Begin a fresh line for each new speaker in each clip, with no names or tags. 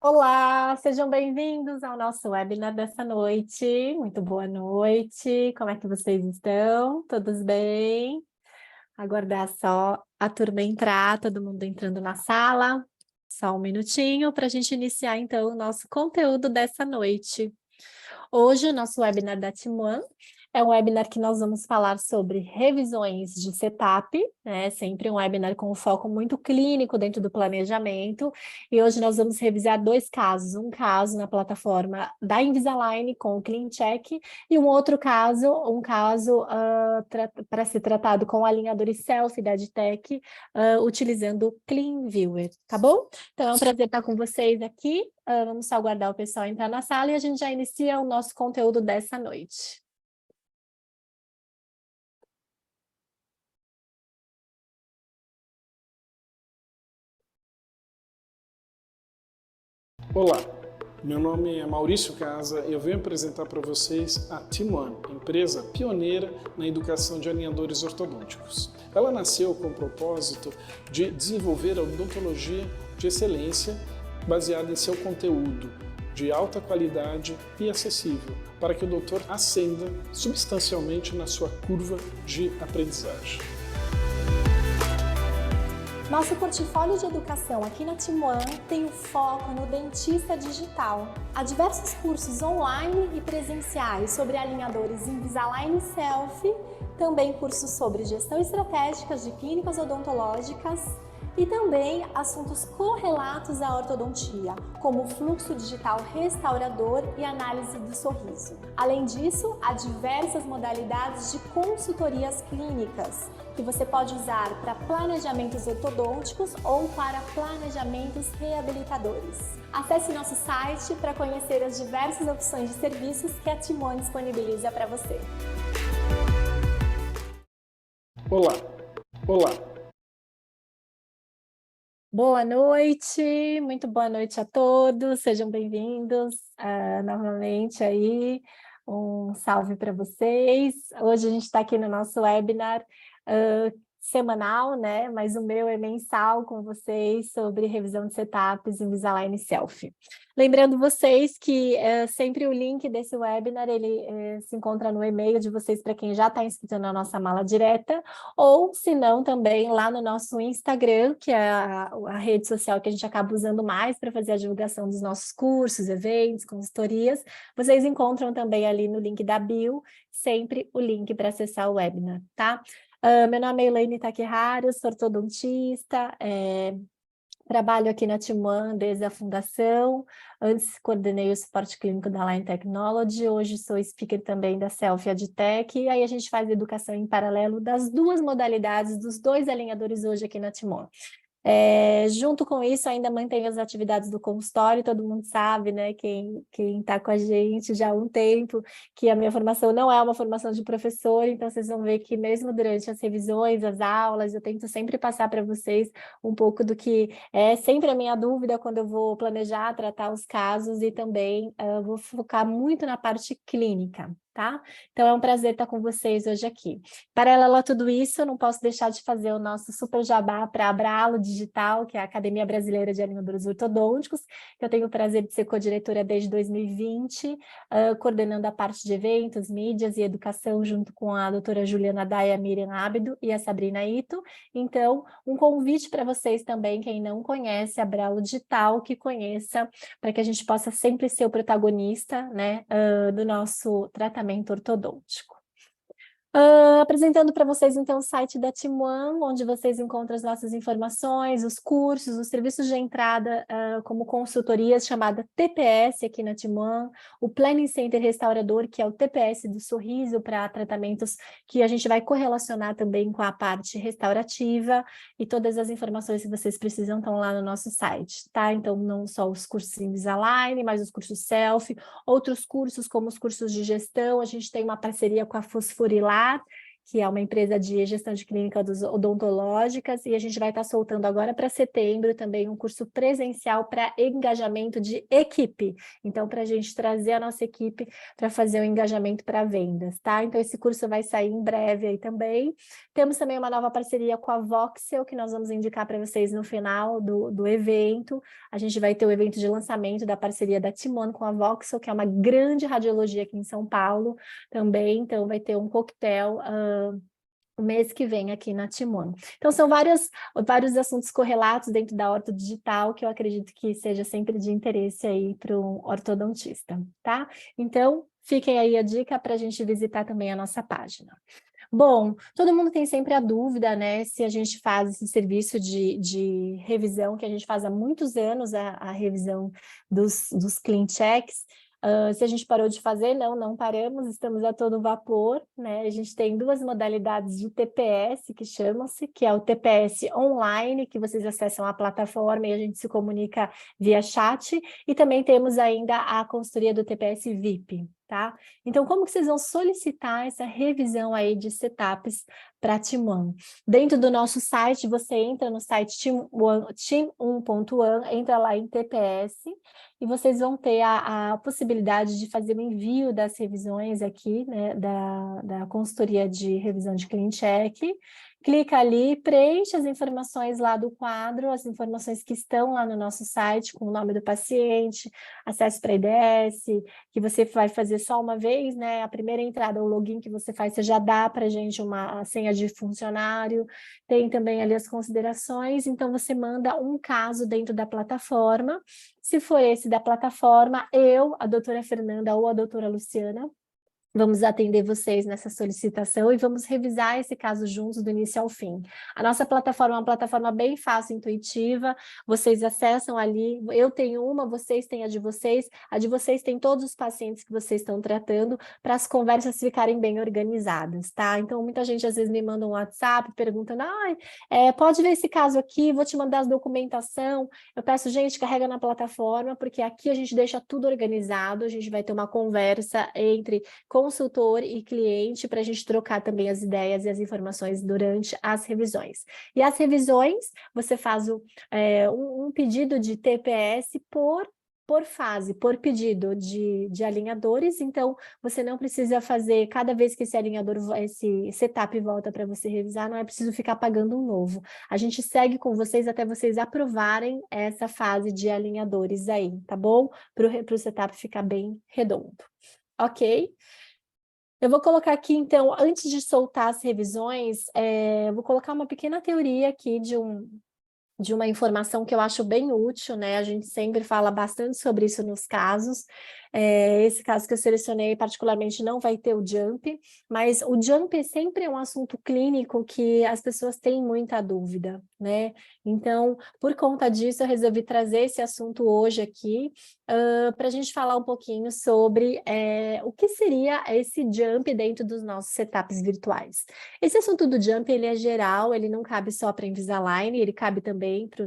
Olá, sejam bem-vindos ao nosso webinar dessa noite. Muito boa noite. Como é que vocês estão? Todos bem? Aguardar só a turma entrar, todo mundo entrando na sala. Só um minutinho para a gente iniciar, então, o nosso conteúdo dessa noite. Hoje, o nosso webinar da Team One é um webinar que nós vamos falar sobre revisões de setup, né? Sempre um webinar com um foco muito clínico dentro do planejamento. E hoje nós vamos revisar dois casos. Um caso na plataforma da Invisalign com o CleanCheck e um outro caso, para ser tratado com alinhadores selfie da Adtech, utilizando o CleanViewer, tá bom? Então é um prazer estar com vocês aqui. Vamos só aguardar o pessoal entrar na sala e a gente já inicia o nosso conteúdo dessa noite.
Olá, meu nome é Maurício Casa e eu venho apresentar para vocês a Team One, empresa pioneira na educação de alinhadores ortodônticos. Ela nasceu com o propósito de desenvolver a odontologia de excelência baseada em seu conteúdo de alta qualidade e acessível, para que o doutor ascenda substancialmente na sua curva de aprendizagem.
Nosso portfólio de educação aqui na Team One tem o foco no dentista digital. Há diversos cursos online e presenciais sobre alinhadores Invisalign Selfie, também cursos sobre gestão estratégica de clínicas odontológicas e também assuntos correlatos à ortodontia, como fluxo digital restaurador e análise do sorriso. Além disso, há diversas modalidades de consultorias clínicas, que você pode usar para planejamentos ortodônticos ou para planejamentos reabilitadores. Acesse nosso site para conhecer as diversas opções de serviços que a Team One disponibiliza para você.
Olá.
Boa noite, muito boa noite a todos, sejam bem-vindos novamente aí, um salve para vocês. Hoje a gente está aqui no nosso webinar semanal, né? Mas o meu é mensal com vocês sobre revisão de setups Invisalign Selfie. Lembrando vocês que sempre o link desse webinar ele se encontra no e-mail de vocês para quem já está inscrito na nossa mala direta, ou se não também lá no nosso Instagram, que é a rede social que a gente acaba usando mais para fazer a divulgação dos nossos cursos, eventos, consultorias. Vocês encontram também ali no link da bio, sempre o link para acessar o webinar, tá? Meu nome é Elaine Takehara, sou ortodontista, trabalho aqui na Team One desde a fundação, antes coordenei o suporte clínico da Line Technology, hoje sou speaker também da Selfie Adtech, e aí a gente faz educação em paralelo das duas modalidades, dos dois alinhadores hoje aqui na Team One. Junto com isso, ainda mantenho as atividades do consultório, todo mundo sabe, né, quem está com a gente já há um tempo, que a minha formação não é uma formação de professor, então vocês vão ver que mesmo durante as revisões, as aulas, eu tento sempre passar para vocês um pouco do que é sempre a minha dúvida quando eu vou planejar, tratar os casos e também vou focar muito na parte clínica, tá? Então é um prazer estar com vocês hoje aqui. Paralelo a tudo isso, eu não posso deixar de fazer o nosso super jabá para a Abralo Digital, que é a Academia Brasileira de Alinhadores Ortodônticos, que eu tenho o prazer de ser co-diretora desde 2020, coordenando a parte de eventos, mídias e educação, junto com a doutora Juliana Dai, a Miriam Ábido e a Sabrina Ito. Então, um convite para vocês também, quem não conhece a Abralo Digital, que conheça, para que a gente possa sempre ser o protagonista, né, do nosso tratamento ortodôntico. Apresentando para vocês, então, o site da Team One, onde vocês encontram as nossas informações, os cursos, os serviços de entrada, como consultorias, chamada TPS aqui na Team One, o Planning Center Restaurador, que é o TPS do sorriso, para tratamentos que a gente vai correlacionar também com a parte restaurativa, e todas as informações que vocês precisam estão lá no nosso site, tá? Então, não só os cursos Invisalign, mas os cursos Selfie, outros cursos, como os cursos de gestão, a gente tem uma parceria com a Fosforilar, que é uma empresa de gestão de clínicas odontológicas, e a gente vai estar soltando agora para setembro também um curso presencial para engajamento de equipe. Então, para a gente trazer a nossa equipe para fazer o engajamento para vendas, tá? Então, esse curso vai sair em breve aí também. Temos também uma nova parceria com a Voxel, que nós vamos indicar para vocês no final do evento. A gente vai ter o evento de lançamento da parceria da Timon com a Voxel, que é uma grande radiologia aqui em São Paulo também. Então, vai ter um coquetel o mês que vem aqui na Timon. Então, são vários assuntos correlatos dentro da orto digital que eu acredito que seja sempre de interesse aí para um ortodontista, tá? Então, fiquem aí a dica para a gente visitar também a nossa página. Bom, todo mundo tem sempre a dúvida, né, se a gente faz esse serviço de revisão, que a gente faz há muitos anos, a revisão dos clean checks. Se a gente parou de fazer, não paramos, estamos a todo vapor, né? A gente tem duas modalidades de TPS, que chamam-se, que é o TPS online, que vocês acessam a plataforma e a gente se comunica via chat, e também temos ainda a consultoria do TPS VIP, tá? Então, como que vocês vão solicitar essa revisão aí de setups para Timon? Dentro do nosso site, você entra no site team1.one, entra lá em TPS, e vocês vão ter a possibilidade de fazer o envio das revisões aqui, né, da consultoria de revisão de clean check. Clica ali, preenche as informações lá do quadro, as informações que estão lá no nosso site, com o nome do paciente, acesso para IDS, que você vai fazer só uma vez, né? A primeira entrada, o login que você faz, você já dá para a gente uma senha de funcionário, tem também ali as considerações, então você manda um caso dentro da plataforma. Se for esse da plataforma, eu, a doutora Fernanda ou a doutora Luciana, vamos atender vocês nessa solicitação e vamos revisar esse caso juntos do início ao fim. A nossa plataforma é uma plataforma bem fácil, intuitiva, vocês acessam ali, eu tenho uma, vocês têm a de vocês tem todos os pacientes que vocês estão tratando, para as conversas ficarem bem organizadas, tá? Então, muita gente às vezes me manda um WhatsApp perguntando, pode ver esse caso aqui, vou te mandar as documentação. Eu peço, gente, carrega na plataforma, porque aqui a gente deixa tudo organizado, a gente vai ter uma conversa entre consultor e cliente para a gente trocar também as ideias e as informações durante as revisões. E as revisões, você faz um pedido de TPS por fase, por pedido de alinhadores, então você não precisa fazer, cada vez que esse setup volta para você revisar, não é preciso ficar pagando um novo. A gente segue com vocês até vocês aprovarem essa fase de alinhadores aí, tá bom? Para o setup ficar bem redondo. Ok? Eu vou colocar aqui, então, antes de soltar as revisões, eu vou colocar uma pequena teoria aqui de uma informação que eu acho bem útil, né? A gente sempre fala bastante sobre isso nos casos. Esse caso que eu selecionei particularmente não vai ter o JUMP, mas o JUMP sempre é um assunto clínico que as pessoas têm muita dúvida, né? Então, por conta disso, eu resolvi trazer esse assunto hoje aqui, para a gente falar um pouquinho sobre o que seria esse JUMP dentro dos nossos setups virtuais. Esse assunto do JUMP, ele é geral, ele não cabe só para Invisalign, ele cabe também para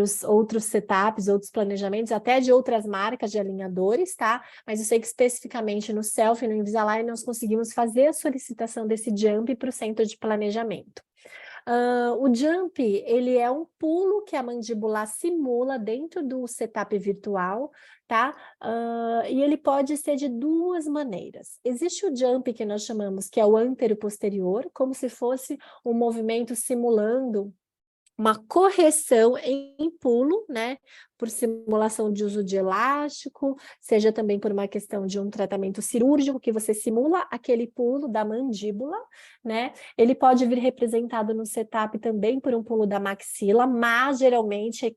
os outros setups, outros planejamentos, até de outras marcas de alinhadores, tá? Mas eu sei que especificamente no Selfie e no Invisalign nós conseguimos fazer a solicitação desse JUMP para o centro de planejamento. O JUMP, ele é um pulo que a mandíbula simula dentro do setup virtual, tá? E ele pode ser de duas maneiras. Existe o JUMP que nós chamamos, que é o antero-posterior, como se fosse um movimento simulando uma correção em pulo, né? Por simulação de uso de elástico, seja também por uma questão de um tratamento cirúrgico, que você simula aquele pulo da mandíbula, né? Ele pode vir representado no setup também por um pulo da maxila, mas geralmente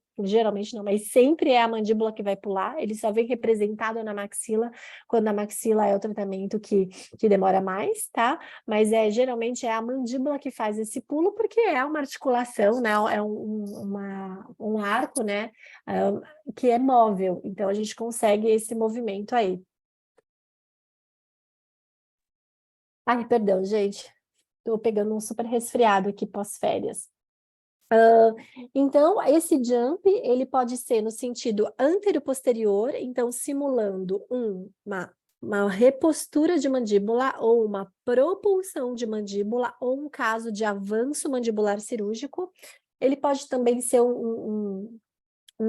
não, mas sempre é a mandíbula que vai pular, ele só vem representado na maxila, quando a maxila é o tratamento que demora mais, tá? Mas geralmente é a mandíbula que faz esse pulo, porque é uma articulação, né? É um arco, né? Que é móvel, então a gente consegue esse movimento aí. Ai, perdão, gente, estou pegando um super resfriado aqui pós-férias. Então, esse jump, ele pode ser no sentido antero-posterior, então simulando uma uma repostura de mandíbula ou uma propulsão de mandíbula ou um caso de avanço mandibular cirúrgico. Ele pode também ser um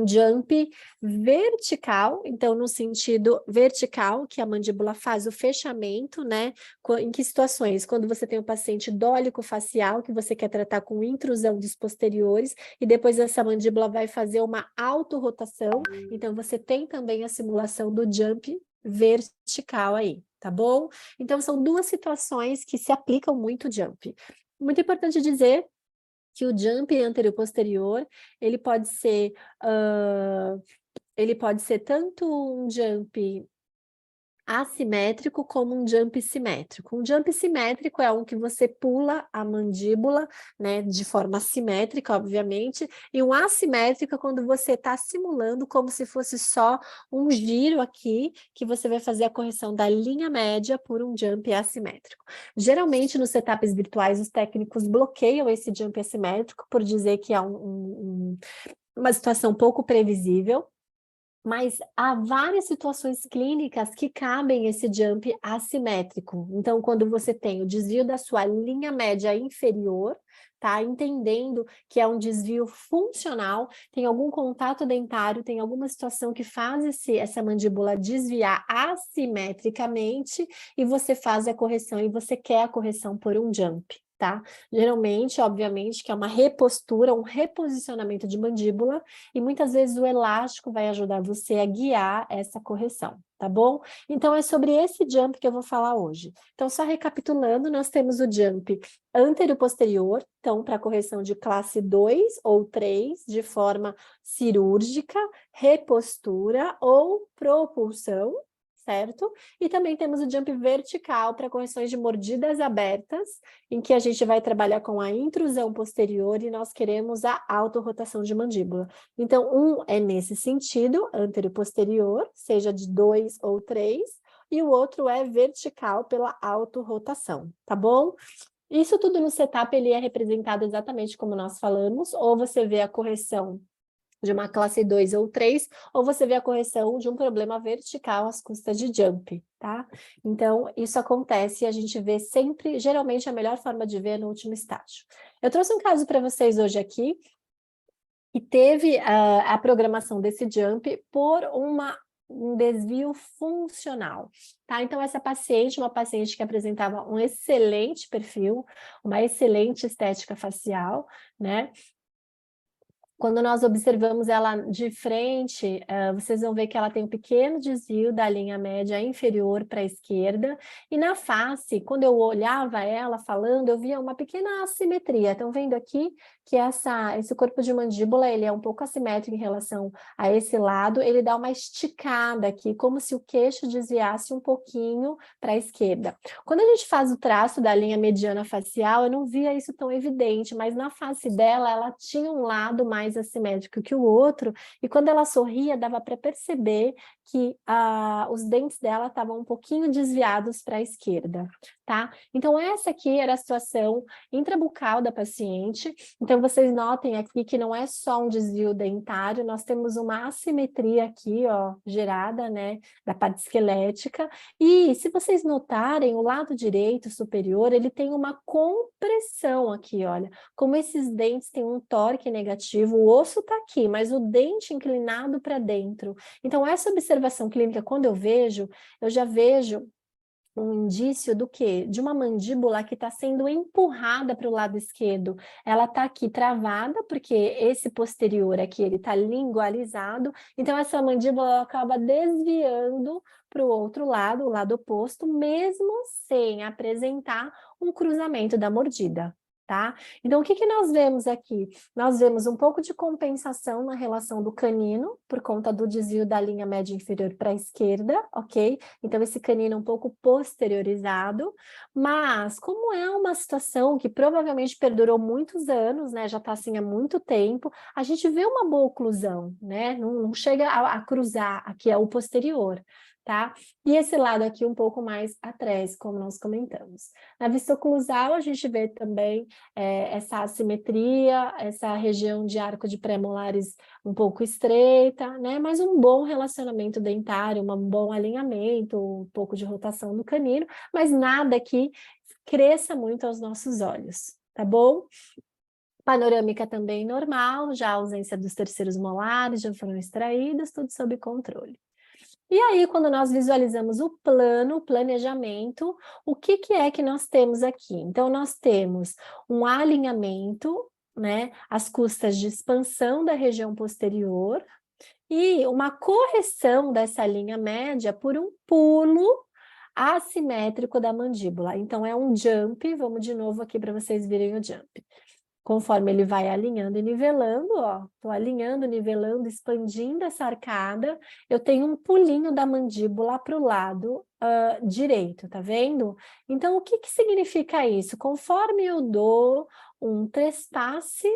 jump vertical, então no sentido vertical, que a mandíbula faz o fechamento, né? Em que situações? Quando você tem um paciente dólico-facial, que você quer tratar com intrusão dos posteriores, e depois essa mandíbula vai fazer uma autorrotação, então você tem também a simulação do jump vertical aí, tá bom? Então são duas situações que se aplicam muito jump. Muito importante dizer que o jump anterior-posterior, ele pode ser, ele pode ser tanto um jump assimétrico como um jump simétrico. Um jump simétrico é um que você pula a mandíbula, né, de forma simétrica, obviamente, e um assimétrico é quando você está simulando como se fosse só um giro aqui, que você vai fazer a correção da linha média por um jump assimétrico. Geralmente, nos setups virtuais, os técnicos bloqueiam esse jump assimétrico por dizer que é uma situação pouco previsível, mas há várias situações clínicas que cabem esse jump assimétrico. Então, quando você tem o desvio da sua linha média inferior, tá? Entendendo que é um desvio funcional, tem algum contato dentário, tem alguma situação que faz essa mandíbula desviar assimetricamente e você faz a correção e você quer a correção por um jump. Tá? Geralmente, obviamente, que é uma repostura, um reposicionamento de mandíbula, e muitas vezes o elástico vai ajudar você a guiar essa correção, tá bom? Então, é sobre esse jump que eu vou falar hoje. Então, só recapitulando, nós temos o jump anterior-posterior, então, para correção de classe 2 ou 3, de forma cirúrgica, repostura ou propulsão, certo? E também temos o jump vertical para correções de mordidas abertas, em que a gente vai trabalhar com a intrusão posterior e nós queremos a autorrotação de mandíbula. Então, um é nesse sentido, anterior-posterior, seja de 2 ou 3, e o outro é vertical pela autorrotação, tá bom? Isso tudo no setup, ele é representado exatamente como nós falamos, ou você vê a correção de uma classe 2 ou 3, ou você vê a correção de um problema vertical às custas de jump, tá? Então, isso acontece e a gente vê sempre, geralmente, a melhor forma de ver é no último estágio. Eu trouxe um caso para vocês hoje aqui, que teve a programação desse jump por um desvio funcional, tá? Então, essa paciente, uma paciente que apresentava um excelente perfil, uma excelente estética facial, né? Quando nós observamos ela de frente, vocês vão ver que ela tem um pequeno desvio da linha média inferior para a esquerda, e na face, quando eu olhava ela falando, eu via uma pequena assimetria. Estão vendo aqui que esse corpo de mandíbula, ele é um pouco assimétrico em relação a esse lado, ele dá uma esticada aqui, como se o queixo desviasse um pouquinho para a esquerda. Quando a gente faz o traço da linha mediana facial, eu não via isso tão evidente, mas na face dela, ela tinha um lado mais assimétrico que o outro, e quando ela sorria, dava para perceber que os dentes dela estavam um pouquinho desviados para a esquerda, tá? Então, essa aqui era a situação intrabucal da paciente. Então, vocês notem aqui que não é só um desvio dentário, nós temos uma assimetria aqui, ó, gerada, né, da parte esquelética, e se vocês notarem, o lado direito superior, ele tem uma compressão aqui, olha, como esses dentes têm um torque negativo, o osso está aqui, mas o dente inclinado para dentro. Então, essa observação clínica, quando eu já vejo um indício do quê? De uma mandíbula que está sendo empurrada para o lado esquerdo. Ela está aqui travada, porque esse posterior aqui, ele está lingualizado, então essa mandíbula acaba desviando para o outro lado, o lado oposto, mesmo sem apresentar um cruzamento da mordida. Tá? Então, o que que nós vemos aqui? Nós vemos um pouco de compensação na relação do canino, por conta do desvio da linha média inferior para a esquerda, ok? Então, esse canino é um pouco posteriorizado, mas como é uma situação que provavelmente perdurou muitos anos, né? Já está assim há muito tempo, a gente vê uma boa oclusão, né? Não chega a cruzar, aqui é o posterior. tá? E esse lado aqui um pouco mais atrás, como nós comentamos. Na vista oclusal, a gente vê também essa assimetria, essa região de arco de pré-molares um pouco estreita, né? Mas um bom relacionamento dentário, um bom alinhamento, um pouco de rotação no canino, mas nada que cresça muito aos nossos olhos, tá bom? Panorâmica também normal, já a ausência dos terceiros molares já foram extraídos, tudo sob controle. E aí, quando nós visualizamos o plano, o planejamento, o que é que nós temos aqui? Então, nós temos um alinhamento, né, às custas de expansão da região posterior e uma correção dessa linha média por um pulo assimétrico da mandíbula. Então, é um jump, vamos de novo aqui para vocês verem o jump. Conforme ele vai alinhando e nivelando, ó, tô alinhando, nivelando, expandindo essa arcada, eu tenho um pulinho da mandíbula para o lado direito, tá vendo? Então, o que significa isso? Conforme eu dou um trespasse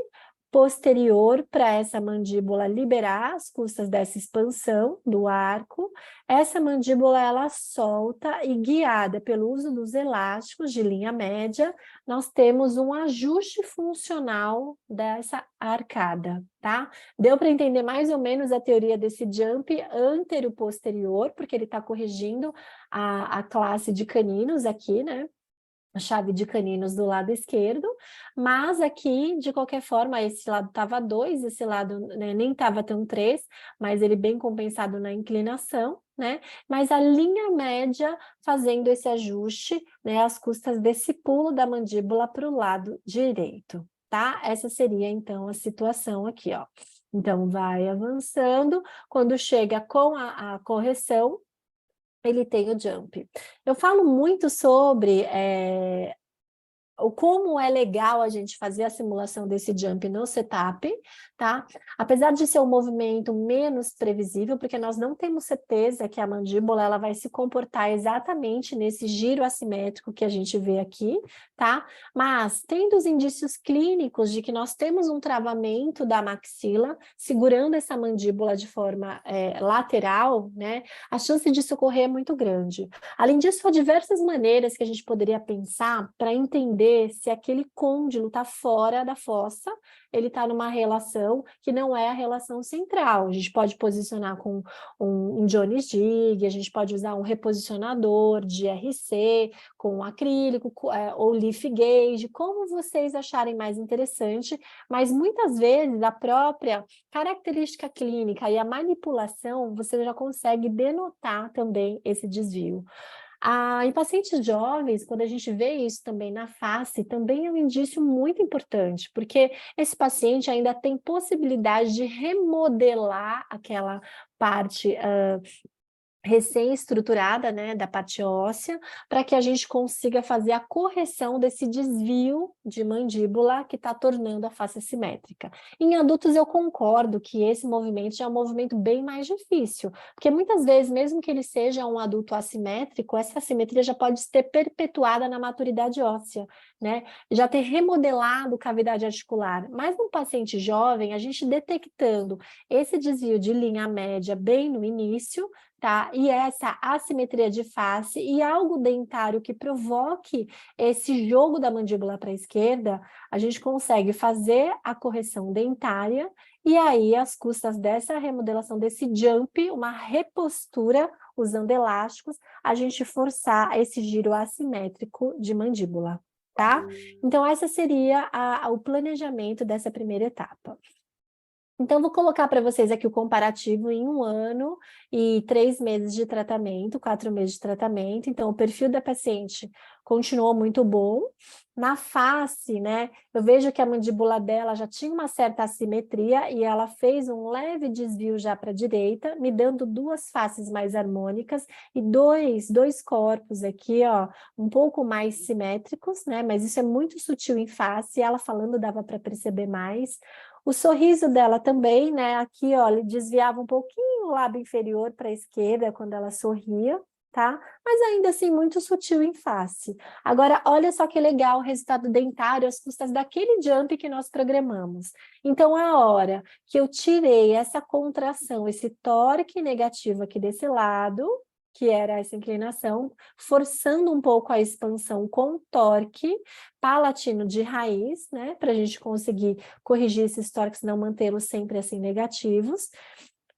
posterior para essa mandíbula liberar as custas dessa expansão do arco, essa mandíbula ela solta e guiada pelo uso dos elásticos de linha média, nós temos um ajuste funcional dessa arcada, tá? Deu para entender mais ou menos a teoria desse jump antero-posterior, porque ele está corrigindo a classe de caninos aqui, né? A chave de caninos do lado esquerdo, mas aqui, de qualquer forma, esse lado estava 2, esse lado, né, nem estava tão 3, mas ele bem compensado na inclinação, né? Mas a linha média fazendo esse ajuste, né, às custas desse pulo da mandíbula para o lado direito, tá? Essa seria, então, a situação aqui, ó. Então, vai avançando, quando chega com a correção, ele tem o jump. Eu falo muito sobre como é legal a gente fazer a simulação desse jump no setup, tá? Apesar de ser um movimento menos previsível, porque nós não temos certeza que a mandíbula ela vai se comportar exatamente nesse giro assimétrico que a gente vê aqui, tá? Mas tendo os indícios clínicos de que nós temos um travamento da maxila, segurando essa mandíbula de forma lateral, né? A chance disso ocorrer é muito grande. Além disso, há diversas maneiras que a gente poderia pensar para entender se aquele côndilo está fora da fossa, ele está numa relação que não é a relação central. A gente pode posicionar com um Jones Jig, a gente pode usar um reposicionador de RC, com acrílico, ou leaf gauge, como vocês acharem mais interessante, mas muitas vezes a própria característica clínica e a manipulação, você já consegue denotar também esse desvio. Em pacientes jovens, quando a gente vê isso também na face, também é um indício muito importante, porque esse paciente ainda tem possibilidade de remodelar aquela parte recém-estruturada, né, da parte óssea, para que a gente consiga fazer a correção desse desvio de mandíbula que está tornando a face assimétrica. Em adultos eu concordo que esse movimento já é um movimento bem mais difícil, porque muitas vezes, mesmo que ele seja um adulto assimétrico, essa assimetria já pode ser perpetuada na maturidade óssea, né? Já ter remodelado cavidade articular. Mas no paciente jovem, a gente detectando esse desvio de linha média bem no início, tá? E essa assimetria de face e algo dentário que provoque esse jogo da mandíbula para a esquerda, a gente consegue fazer a correção dentária e aí, às custas dessa remodelação, desse jump, uma repostura usando elásticos, a gente forçar esse giro assimétrico de mandíbula, tá? Então, essa seria o planejamento dessa primeira etapa. Então, vou colocar para vocês aqui o comparativo em 1 ano e 3 meses de tratamento, 4 meses de tratamento. Então, o perfil da paciente continuou muito bom. Na face, né, eu vejo que a mandíbula dela já tinha uma certa assimetria e ela fez um leve desvio já para a direita, me dando 2 faces mais harmônicas e dois corpos aqui, ó, um pouco mais simétricos, né, mas isso é muito sutil em face, ela falando dava para perceber mais. O sorriso dela também, né? Aqui, ó, ele desviava um pouquinho o lábio inferior para a esquerda quando ela sorria, tá? Mas ainda assim, muito sutil em face. Agora, olha só que legal o resultado dentário às custas daquele jump que nós programamos. Então, a hora que eu tirei essa contração, esse tórax negativo aqui desse lado, que era essa inclinação, forçando um pouco a expansão com torque palatino de raiz, né, para a gente conseguir corrigir esses torques, não mantê-los sempre assim negativos.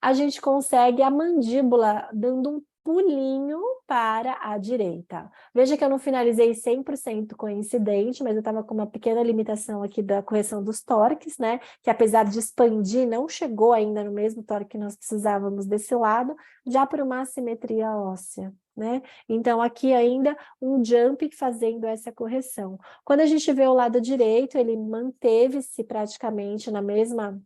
A gente consegue a mandíbula dando um pulinho para a direita. Veja que eu não finalizei 100% coincidente, mas eu estava com uma pequena limitação aqui da correção dos torques, né? Que apesar de expandir, não chegou ainda no mesmo torque que nós precisávamos desse lado, já por uma assimetria óssea, né? Então, aqui ainda um jump fazendo essa correção. Quando a gente vê o lado direito, ele manteve-se praticamente na mesma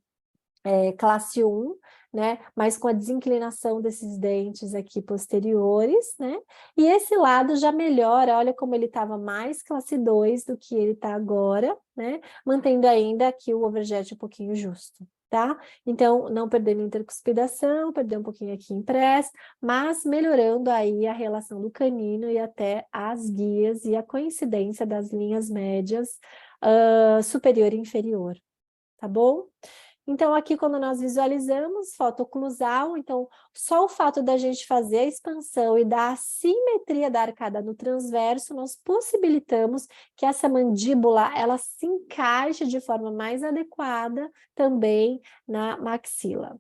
classe 1, né? Mas com a desinclinação desses dentes aqui posteriores, né? E esse lado já melhora, olha como ele estava mais classe 2 do que ele está agora, né? Mantendo ainda aqui o overjet um pouquinho justo, tá? Então, não perdendo intercuspidação, perder um pouquinho aqui em press, mas melhorando aí a relação do canino e até as guias e a coincidência das linhas médias superior e inferior, tá bom? Então, aqui quando nós visualizamos foto oclusal, então só o fato da gente fazer a expansão e da assimetria da arcada no transverso, nós possibilitamos que essa mandíbula, ela se encaixe de forma mais adequada também na maxila.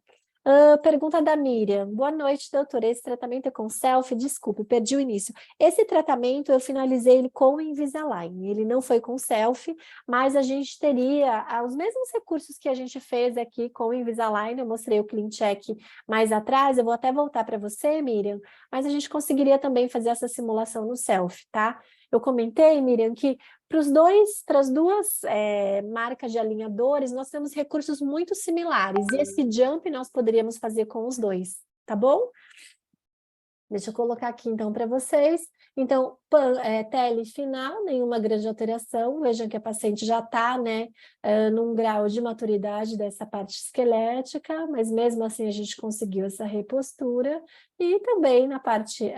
Pergunta da Miriam. Boa noite, doutora. Esse tratamento é com selfie? Desculpe, perdi o início. Esse tratamento eu finalizei ele com Invisalign. Ele não foi com selfie, mas a gente teria os mesmos recursos que a gente fez aqui com o Invisalign. Eu mostrei o Clean Check mais atrás. Eu vou até voltar para você, Miriam, mas a gente conseguiria também fazer essa simulação no selfie, tá? Eu comentei, Miriam, que para as duas marcas de alinhadores, nós temos recursos muito similares, e esse jump nós poderíamos fazer com os dois, tá bom? Deixa eu colocar aqui então para vocês. Então, tele final, nenhuma grande alteração. Vejam que a paciente já está, né, num grau de maturidade dessa parte esquelética, mas mesmo assim a gente conseguiu essa repostura. E também na parte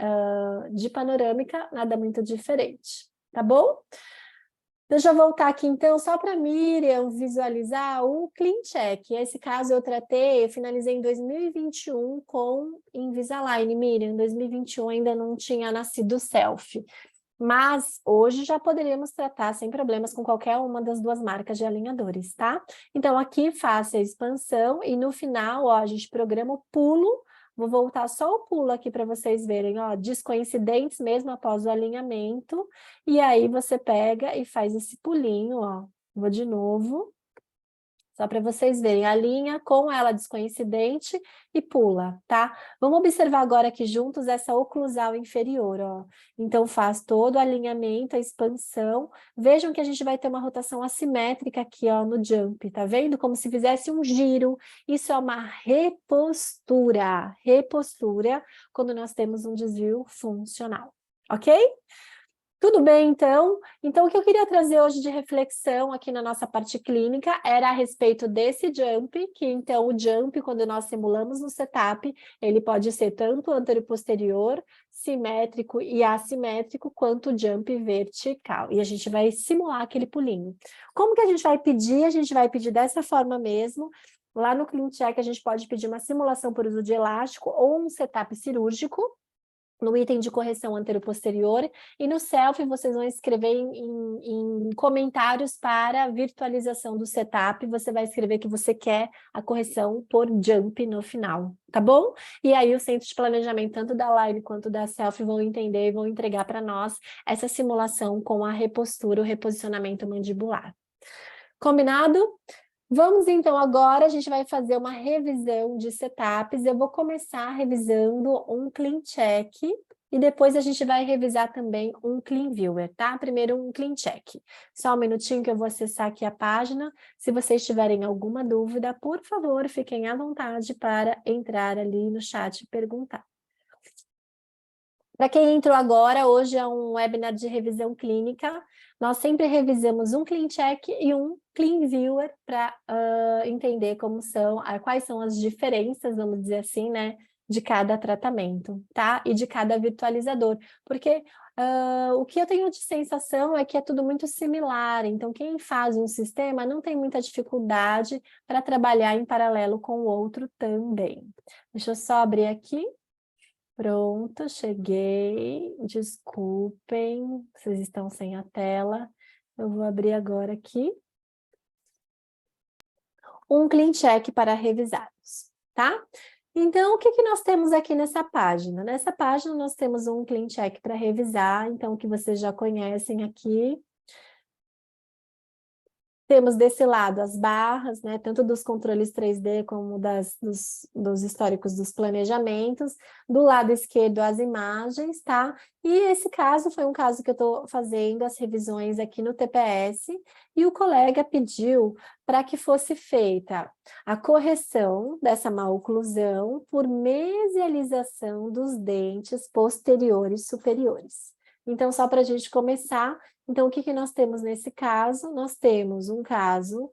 de panorâmica, nada muito diferente, tá bom? Deixa eu voltar aqui, então, só para a Miriam visualizar o Clean Check. Esse caso eu tratei, eu finalizei em 2021 com Invisalign, Miriam. Em 2021 ainda não tinha nascido selfie. Mas hoje já poderíamos tratar sem problemas com qualquer uma das duas marcas de alinhadores, tá? Então, aqui faça a expansão e no final, ó, a gente programa o pulo. Vou voltar só o pulo aqui para vocês verem, ó, descoincidentes mesmo após o alinhamento. E aí você pega e faz esse pulinho, ó. Vou de novo. Só para vocês verem, a linha com ela descoincidente e pula, tá? Vamos observar agora aqui juntos essa oclusal inferior, ó. Então, faz todo o alinhamento, a expansão. Vejam que a gente vai ter uma rotação assimétrica aqui, ó, no jump, tá vendo? Como se fizesse um giro. Isso é uma repostura. Repostura, quando nós temos um desvio funcional, ok? Tudo bem, então? Então, o que eu queria trazer hoje de reflexão aqui na nossa parte clínica era a respeito desse jump, que então o jump, quando nós simulamos no setup, ele pode ser tanto anterior-posterior, simétrico e assimétrico, quanto o jump vertical. E a gente vai simular aquele pulinho. Como que a gente vai pedir? A gente vai pedir dessa forma mesmo. Lá no Clean Check, a gente pode pedir uma simulação por uso de elástico ou um setup cirúrgico, no item de correção anterior-posterior, e no selfie vocês vão escrever em comentários para a virtualização do setup, você vai escrever que você quer a correção por jump no final, tá bom? E aí o centro de planejamento, tanto da live quanto da selfie, vão entender e vão entregar para nós essa simulação com a repostura, o reposicionamento mandibular. Combinado? Vamos então agora, a gente vai fazer uma revisão de setups. Eu vou começar revisando um Clean Check e depois a gente vai revisar também um Clean Viewer, tá? Primeiro um Clean Check. Só um minutinho que eu vou acessar aqui a página. Se vocês tiverem alguma dúvida, por favor, fiquem à vontade para entrar ali no chat e perguntar. Para quem entrou agora, hoje é um webinar de revisão clínica. Nós sempre revisamos um Clean Check e um Clean Viewer para entender como são, quais são as diferenças, vamos dizer assim, né, de cada tratamento, tá? E de cada virtualizador. Porque o que eu tenho de sensação é que é tudo muito similar, então quem faz um sistema não tem muita dificuldade para trabalhar em paralelo com o outro também. Deixa eu só abrir aqui. Pronto, cheguei. Desculpem, vocês estão sem a tela. Eu vou abrir agora aqui. Um clean check para revisados, tá? Então, o que que nós temos aqui nessa página? Nessa página, nós temos um clean check para revisar, então, o que vocês já conhecem aqui. Temos desse lado as barras, né, tanto dos controles 3D como dos históricos dos planejamentos. Do lado esquerdo, as imagens, tá? E esse caso foi um caso que eu estou fazendo as revisões aqui no TPS, e o colega pediu para que fosse feita a correção dessa maloclusão por mesialização dos dentes posteriores e superiores. Então, só para a gente começar, então, o que que nós temos nesse caso? Nós temos um caso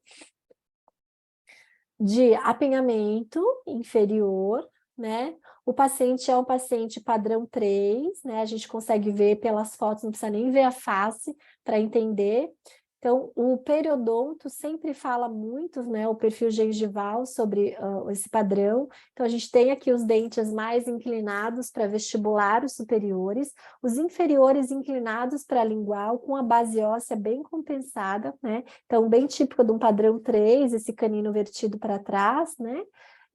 de apinhamento inferior, né? O paciente é um paciente padrão 3, né? A gente consegue ver pelas fotos, não precisa nem ver a face para entender. Então, o periodonto sempre fala muito, né, o perfil gengival sobre esse padrão. Então, a gente tem aqui os dentes mais inclinados para vestibular, os superiores, os inferiores inclinados para lingual, com a base óssea bem compensada, né? Então, bem típico de um padrão 3, esse canino vertido para trás, né?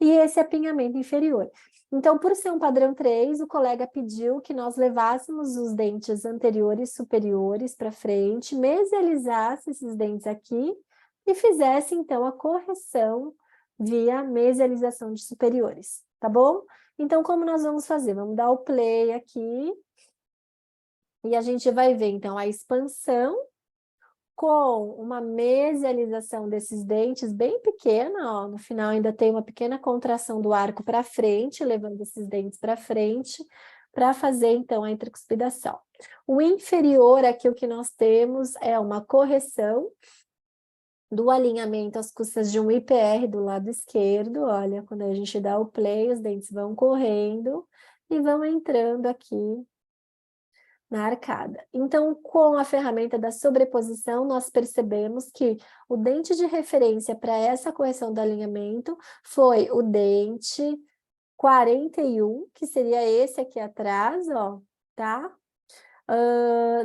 E esse apinhamento inferior. Então, por ser um padrão 3, o colega pediu que nós levássemos os dentes anteriores e superiores para frente, mesializasse esses dentes aqui e fizesse, então, a correção via mesialização de superiores, tá bom? Então, como nós vamos fazer? Vamos dar o play aqui e a gente vai ver, então, a expansão com uma mesialização desses dentes bem pequena, ó, no final ainda tem uma pequena contração do arco para frente, levando esses dentes para frente, para fazer, então, a intracuspidação. O inferior, aqui o que nós temos é uma correção do alinhamento às custas de um IPR do lado esquerdo, olha, quando a gente dá o play, os dentes vão correndo e vão entrando aqui na arcada. Então, com a ferramenta da sobreposição, nós percebemos que o dente de referência para essa correção do alinhamento foi o dente 41, que seria esse aqui atrás, ó, tá?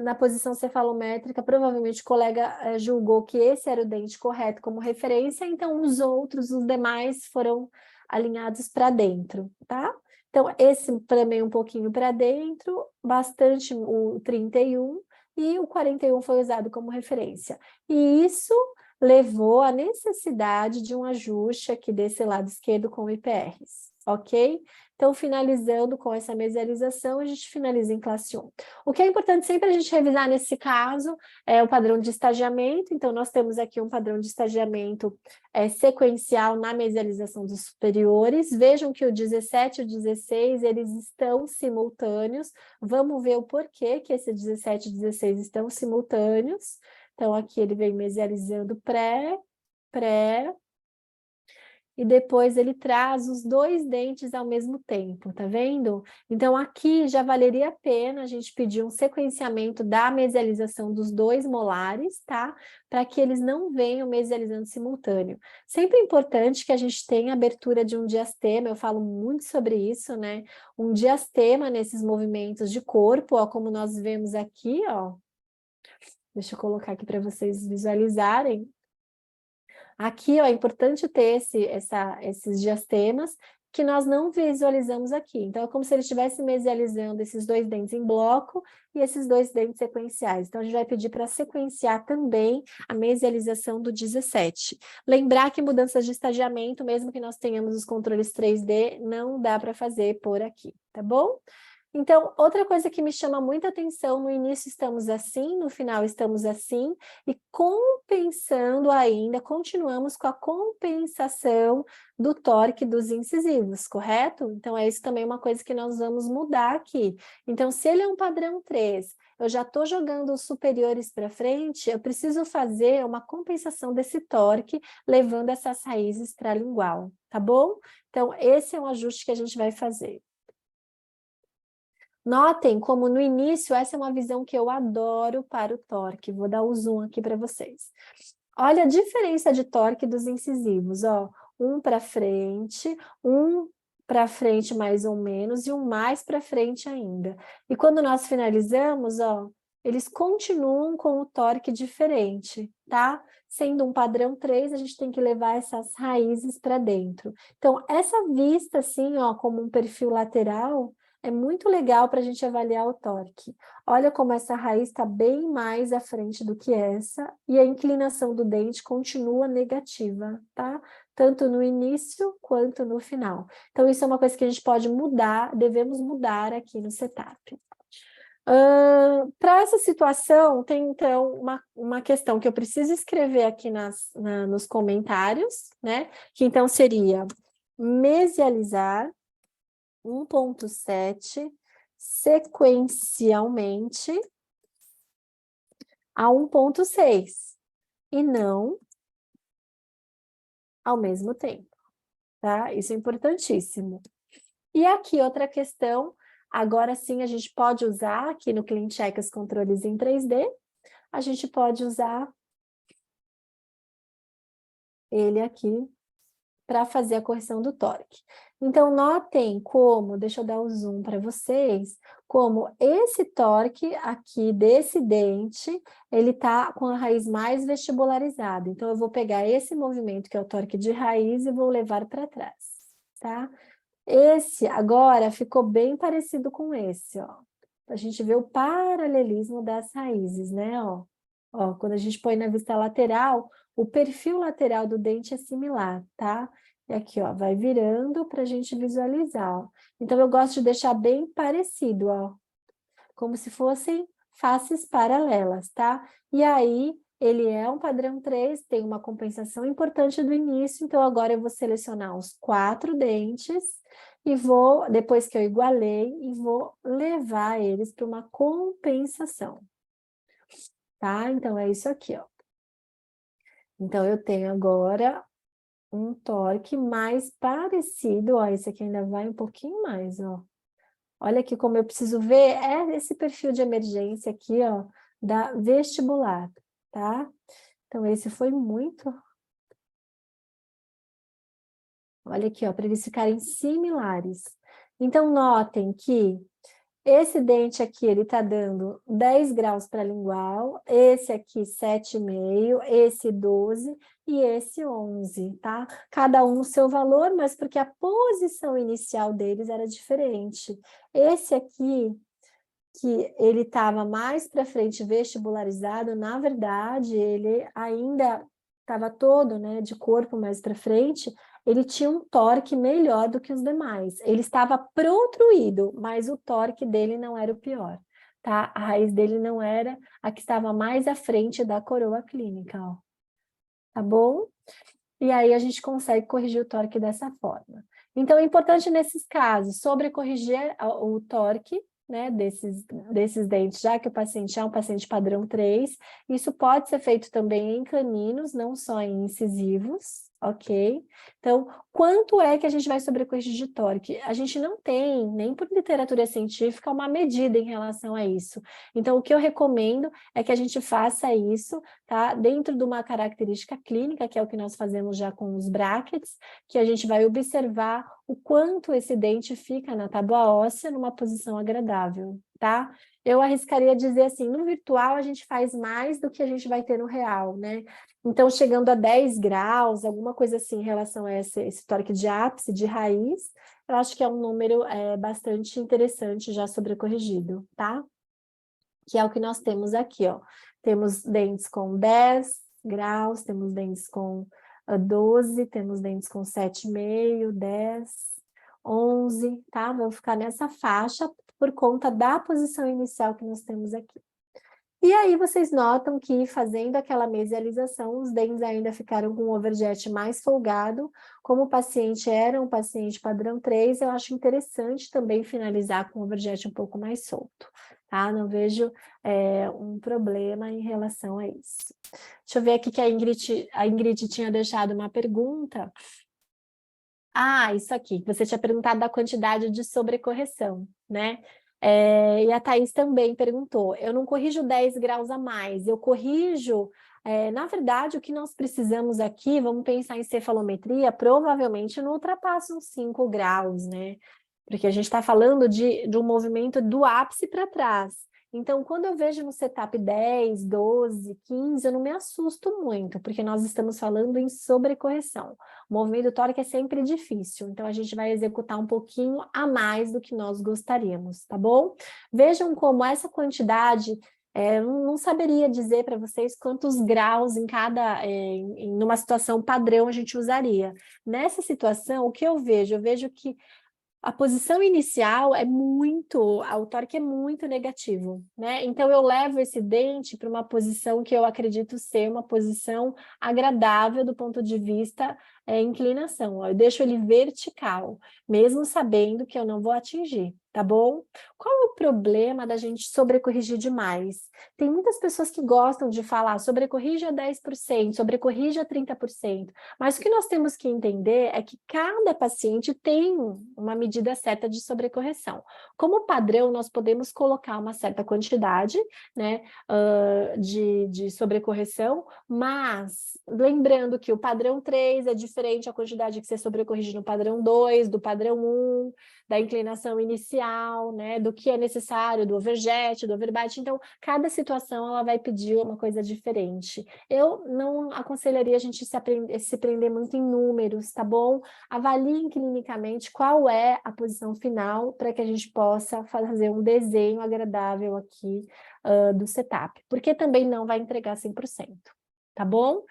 Na posição cefalométrica, provavelmente o colega julgou que esse era o dente correto como referência, então os outros, os demais, foram alinhados para dentro, tá? Então, esse também um pouquinho para dentro, bastante o 31, e o 41 foi usado como referência. E isso levou à necessidade de um ajuste aqui desse lado esquerdo com IPRs, ok? Então, finalizando com essa mesialização, a gente finaliza em classe 1. O que é importante sempre a gente revisar nesse caso é o padrão de estagiamento. Então, nós temos aqui um padrão de estagiamento sequencial na mesialização dos superiores. Vejam que o 17 e o 16, eles estão simultâneos. Vamos ver o porquê que esse 17 e 16 estão simultâneos. Então, aqui ele vem mesializando pré, e depois ele traz os dois dentes ao mesmo tempo, tá vendo? Então, aqui já valeria a pena a gente pedir um sequenciamento da mesialização dos dois molares, tá? Para que eles não venham mesializando simultâneo. Sempre é importante que a gente tenha abertura de um diastema, eu falo muito sobre isso, né? Um diastema nesses movimentos de corpo, ó, como nós vemos aqui, ó. Deixa eu colocar aqui para vocês visualizarem. Aqui, ó, é importante ter esses diastemas que nós não visualizamos aqui. Então, é como se ele estivesse mesializando esses dois dentes em bloco e esses dois dentes sequenciais. Então, a gente vai pedir para sequenciar também a mesialização do 17. Lembrar que mudanças de estagiamento, mesmo que nós tenhamos os controles 3D, não dá para fazer por aqui, tá bom? Então, outra coisa que me chama muita atenção, no início estamos assim, no final estamos assim, e compensando ainda, continuamos com a compensação do torque dos incisivos, correto? Então, é isso também uma coisa que nós vamos mudar aqui. Então, se ele é um padrão 3, eu já estou jogando os superiores para frente, eu preciso fazer uma compensação desse torque, levando essas raízes para a lingual, tá bom? Então, esse é um ajuste que a gente vai fazer. Notem como no início, essa é uma visão que eu adoro para o torque. Vou dar o zoom aqui para vocês. Olha a diferença de torque dos incisivos, ó. Um para frente, um para frente mais ou menos, e um mais para frente ainda. E quando nós finalizamos, ó, eles continuam com o torque diferente, tá? Sendo um padrão 3, a gente tem que levar essas raízes para dentro. Então, essa vista, assim, ó, como um perfil lateral, é muito legal para a gente avaliar o torque. Olha como essa raiz está bem mais à frente do que essa, e a inclinação do dente continua negativa, tá? Tanto no início quanto no final. Então, isso é uma coisa que a gente pode mudar, devemos mudar aqui no setup. Para essa situação, tem então uma questão que eu preciso escrever aqui nos comentários, né? Que então seria mesializar 1.7 sequencialmente a 1.6 e não ao mesmo tempo, tá? Isso é importantíssimo. E aqui outra questão, agora sim a gente pode usar aqui no CleanCheck os controles em 3D, a gente pode usar ele aqui para fazer a correção do torque. Então, notem como, deixa eu dar o zoom para vocês, como esse torque aqui desse dente, ele está com a raiz mais vestibularizada. Então, eu vou pegar esse movimento, que é o torque de raiz, e vou levar para trás, tá? Esse agora ficou bem parecido com esse, ó. A gente vê o paralelismo das raízes, né, ó. Ó, quando a gente põe na vista lateral, o perfil lateral do dente é similar, tá? E aqui, ó, vai virando para a gente visualizar, ó. Então, eu gosto de deixar bem parecido, ó. Como se fossem faces paralelas, tá? E aí, ele é um padrão 3, tem uma compensação importante do início, então agora eu vou selecionar os 4 dentes e vou, depois que eu igualei, e vou levar eles para uma compensação, tá? Então, é isso aqui, ó. Então, eu tenho agora um torque mais parecido, ó, esse aqui ainda vai um pouquinho mais, ó. Olha aqui como eu preciso ver, é esse perfil de emergência aqui, ó, da vestibular, tá? Então, esse foi muito... Olha aqui, ó, para eles ficarem similares. Então, notem que esse dente aqui, ele tá dando 10 graus para lingual, esse aqui 7,5, esse 12 e esse 11, tá? Cada um o seu valor, mas porque a posição inicial deles era diferente. Esse aqui, que ele estava mais para frente vestibularizado, na verdade, ele ainda estava todo, né, de corpo mais para frente, ele tinha um torque melhor do que os demais. Ele estava protruído, mas o torque dele não era o pior, tá? A raiz dele não era a que estava mais à frente da coroa clínica, ó. Tá bom? E aí a gente consegue corrigir o torque dessa forma. Então, é importante nesses casos, sobrecorrigir o torque, né, desses dentes, já que o paciente é um paciente padrão 3, isso pode ser feito também em caninos, não só em incisivos, ok? Então, quanto é que a gente vai sobrecorrigir de torque? A gente não tem, nem por literatura científica, uma medida em relação a isso. Então, o que eu recomendo é que a gente faça isso, tá? Dentro de uma característica clínica, que é o que nós fazemos já com os brackets, que a gente vai observar o quanto esse dente fica na tábua óssea numa posição agradável, tá? Eu arriscaria dizer assim, no virtual a gente faz mais do que a gente vai ter no real, né? Então, chegando a 10 graus, alguma coisa assim em relação a esse torque de ápice, de raiz, eu acho que é um número bastante interessante já sobrecorrigido, tá? Que é o que nós temos aqui, ó. Temos dentes com 10 graus, temos dentes com 12, temos dentes com 7,5, 10, 11, tá? Vão ficar nessa faixa por conta da posição inicial que nós temos aqui. E aí vocês notam que fazendo aquela mesialização, os dentes ainda ficaram com o overjet mais folgado. Como o paciente era um paciente padrão 3, eu acho interessante também finalizar com o overjet um pouco mais solto, tá? Não vejo um problema em relação a isso. Deixa eu ver aqui que a Ingrid tinha deixado uma pergunta. Ah, isso aqui, você tinha perguntado da quantidade de sobrecorreção, né? E a Thaís também perguntou, eu não corrijo 10 graus a mais, eu corrijo Na verdade, o que nós precisamos aqui, vamos pensar em cefalometria, provavelmente não ultrapassa uns 5 graus, né? Porque a gente está falando de um movimento do ápice para trás. Então, quando eu vejo no setup 10, 12, 15, eu não me assusto muito, porque nós estamos falando em sobrecorreção. O movimento do tórax é sempre difícil, então a gente vai executar um pouquinho a mais do que nós gostaríamos, tá bom? Vejam como essa quantidade, eu não saberia dizer para vocês quantos graus em cada, numa situação padrão a gente usaria. Nessa situação, o que eu vejo? Eu vejo que a posição inicial é o tórax é muito negativo, né? Então eu levo esse dente para uma posição que eu acredito ser uma posição agradável do ponto de vista inclinação. Ó. Eu deixo ele vertical, mesmo sabendo que eu não vou atingir, tá bom? Qual é o problema da gente sobrecorrigir demais? Tem muitas pessoas que gostam de falar sobrecorrige a 10%, sobrecorrige a 30%, mas o que nós temos que entender é que cada paciente tem uma medida certa de sobrecorreção. Como padrão, nós podemos colocar uma certa quantidade, né, de sobrecorreção, mas lembrando que o padrão 3 é diferente a quantidade que você sobrecorrige no padrão 2, do padrão 1, da inclinação inicial, né, do que é necessário, do overjet, do overbite. Então, cada situação ela vai pedir uma coisa diferente. Eu não aconselharia a gente se prender muito em números, tá bom? Avaliem clinicamente qual é a posição final para que a gente possa fazer um desenho agradável aqui do setup, porque também não vai entregar 100%, tá bom?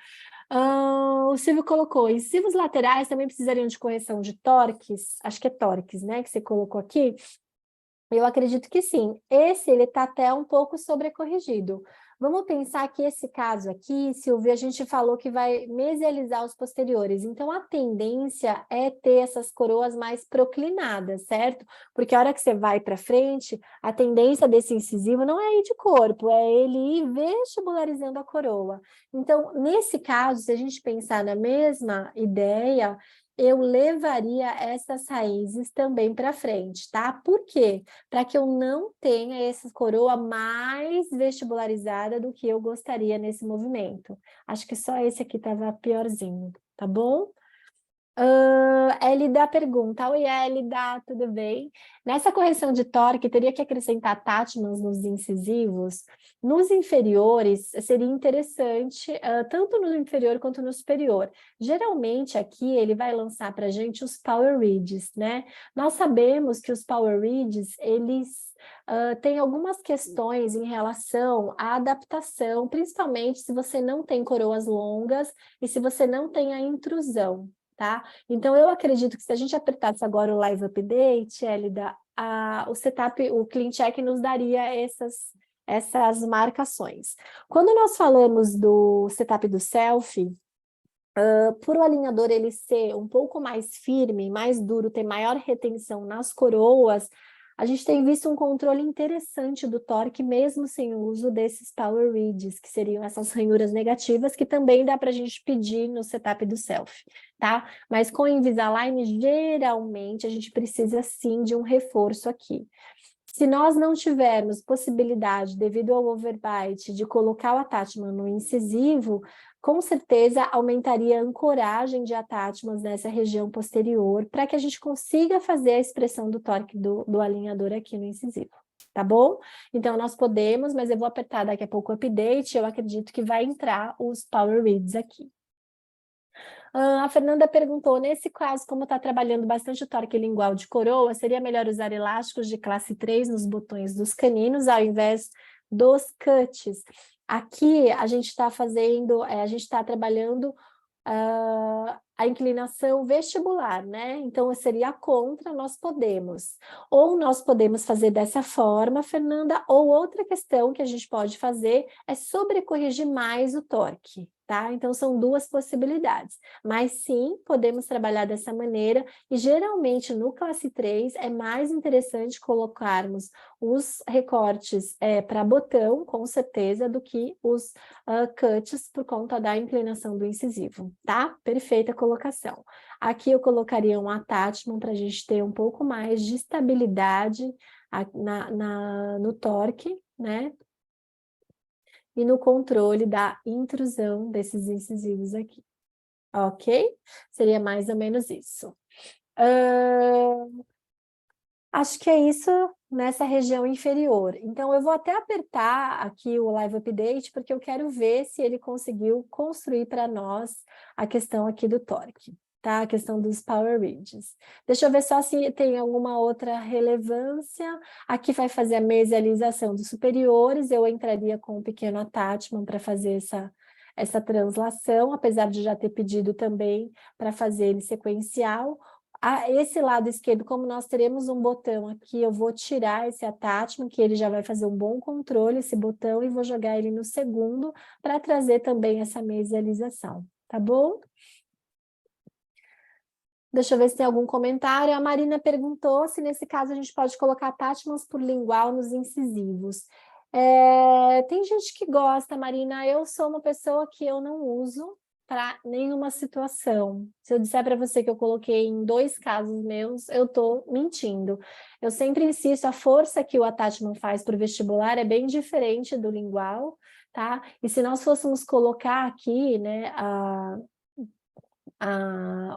O Silvio colocou, incisivos laterais também precisariam de correção de tórax, acho que é tórax, né, que você colocou aqui. Eu acredito que sim. Ele está até um pouco sobrecorrigido. Vamos pensar que esse caso aqui, Silvia, a gente falou que vai mesializar os posteriores. Então, a tendência é ter essas coroas mais proclinadas, certo? Porque a hora que você vai para frente, a tendência desse incisivo não é ir de corpo, é ele ir vestibularizando a coroa. Então, nesse caso, se a gente pensar na mesma ideia, eu levaria essas raízes também para frente, tá? Por quê? Para que eu não tenha essa coroa mais vestibularizada do que eu gostaria nesse movimento. Acho que só esse aqui estava piorzinho, tá bom? Elida pergunta, oi Elida, tudo bem? Nessa correção de tórax, teria que acrescentar Tátmans nos incisivos? Nos inferiores, seria interessante, tanto no inferior quanto no superior. Geralmente aqui ele vai lançar para a gente os Power Reads, né? Nós sabemos que os Power Reads, eles têm algumas questões em relação à adaptação, principalmente se você não tem coroas longas e se você não tem a intrusão. Tá? Então, eu acredito que se a gente apertasse agora o Live Update, Elida, o setup, o Clean Check nos daria essas marcações. Quando nós falamos do setup do selfie, por o alinhador ele ser um pouco mais firme, mais duro, ter maior retenção nas coroas, a gente tem visto um controle interessante do torque, mesmo sem o uso desses power reads, que seriam essas ranhuras negativas, que também dá para a gente pedir no setup do self, tá? Mas com o Invisalign, geralmente, a gente precisa sim de um reforço aqui. Se nós não tivermos possibilidade, devido ao overbite, de colocar o attachment no incisivo, com certeza aumentaria a ancoragem de attachments nessa região posterior, para que a gente consiga fazer a expressão do torque do alinhador aqui no incisivo, tá bom? Então, nós podemos, mas eu vou apertar daqui a pouco o update, eu acredito que vai entrar os power reads aqui. A Fernanda perguntou, nesse caso, como está trabalhando bastante o torque lingual de coroa, seria melhor usar elásticos de classe 3 nos botões dos caninos, ao invés dos cuts? Aqui, a gente está fazendo, a gente está trabalhando a inclinação vestibular, né? Então, seria contra, nós podemos. Ou nós podemos fazer dessa forma, Fernanda, ou outra questão que a gente pode fazer é sobrecorrigir mais o torque, tá? Então, são duas possibilidades. Mas, sim, podemos trabalhar dessa maneira e, geralmente, no classe 3, é mais interessante colocarmos os recortes para botão, com certeza, do que os cuts por conta da inclinação do incisivo, tá? Perfeita colocação. Aqui eu colocaria um attachment para a gente ter um pouco mais de estabilidade no torque, né? e no controle da intrusão desses incisivos aqui. Ok? Seria mais ou menos isso. Acho que é isso nessa região inferior. Então, eu vou até apertar aqui o Live Update, porque eu quero ver se ele conseguiu construir para nós a questão aqui do torque, tá? A questão dos Power Ridges. Deixa eu ver só se tem alguma outra relevância. Aqui vai fazer a mesialização dos superiores, eu entraria com um pequeno attachment para fazer essa translação, apesar de já ter pedido também para fazer ele sequencial. Esse lado esquerdo, como nós teremos um botão aqui, eu vou tirar esse attachment, que ele já vai fazer um bom controle, esse botão, e vou jogar ele no segundo, para trazer também essa mesialização, tá bom? Deixa eu ver se tem algum comentário. A Marina perguntou se nesse caso a gente pode colocar attachments por lingual nos incisivos. Tem gente que gosta, Marina, eu sou uma pessoa que eu não uso para nenhuma situação. Se eu disser para você que eu coloquei em 2 casos meus, eu estou mentindo. Eu sempre insisto, a força que o attachment faz para o vestibular é bem diferente do lingual, tá? E se nós fôssemos colocar aqui, né,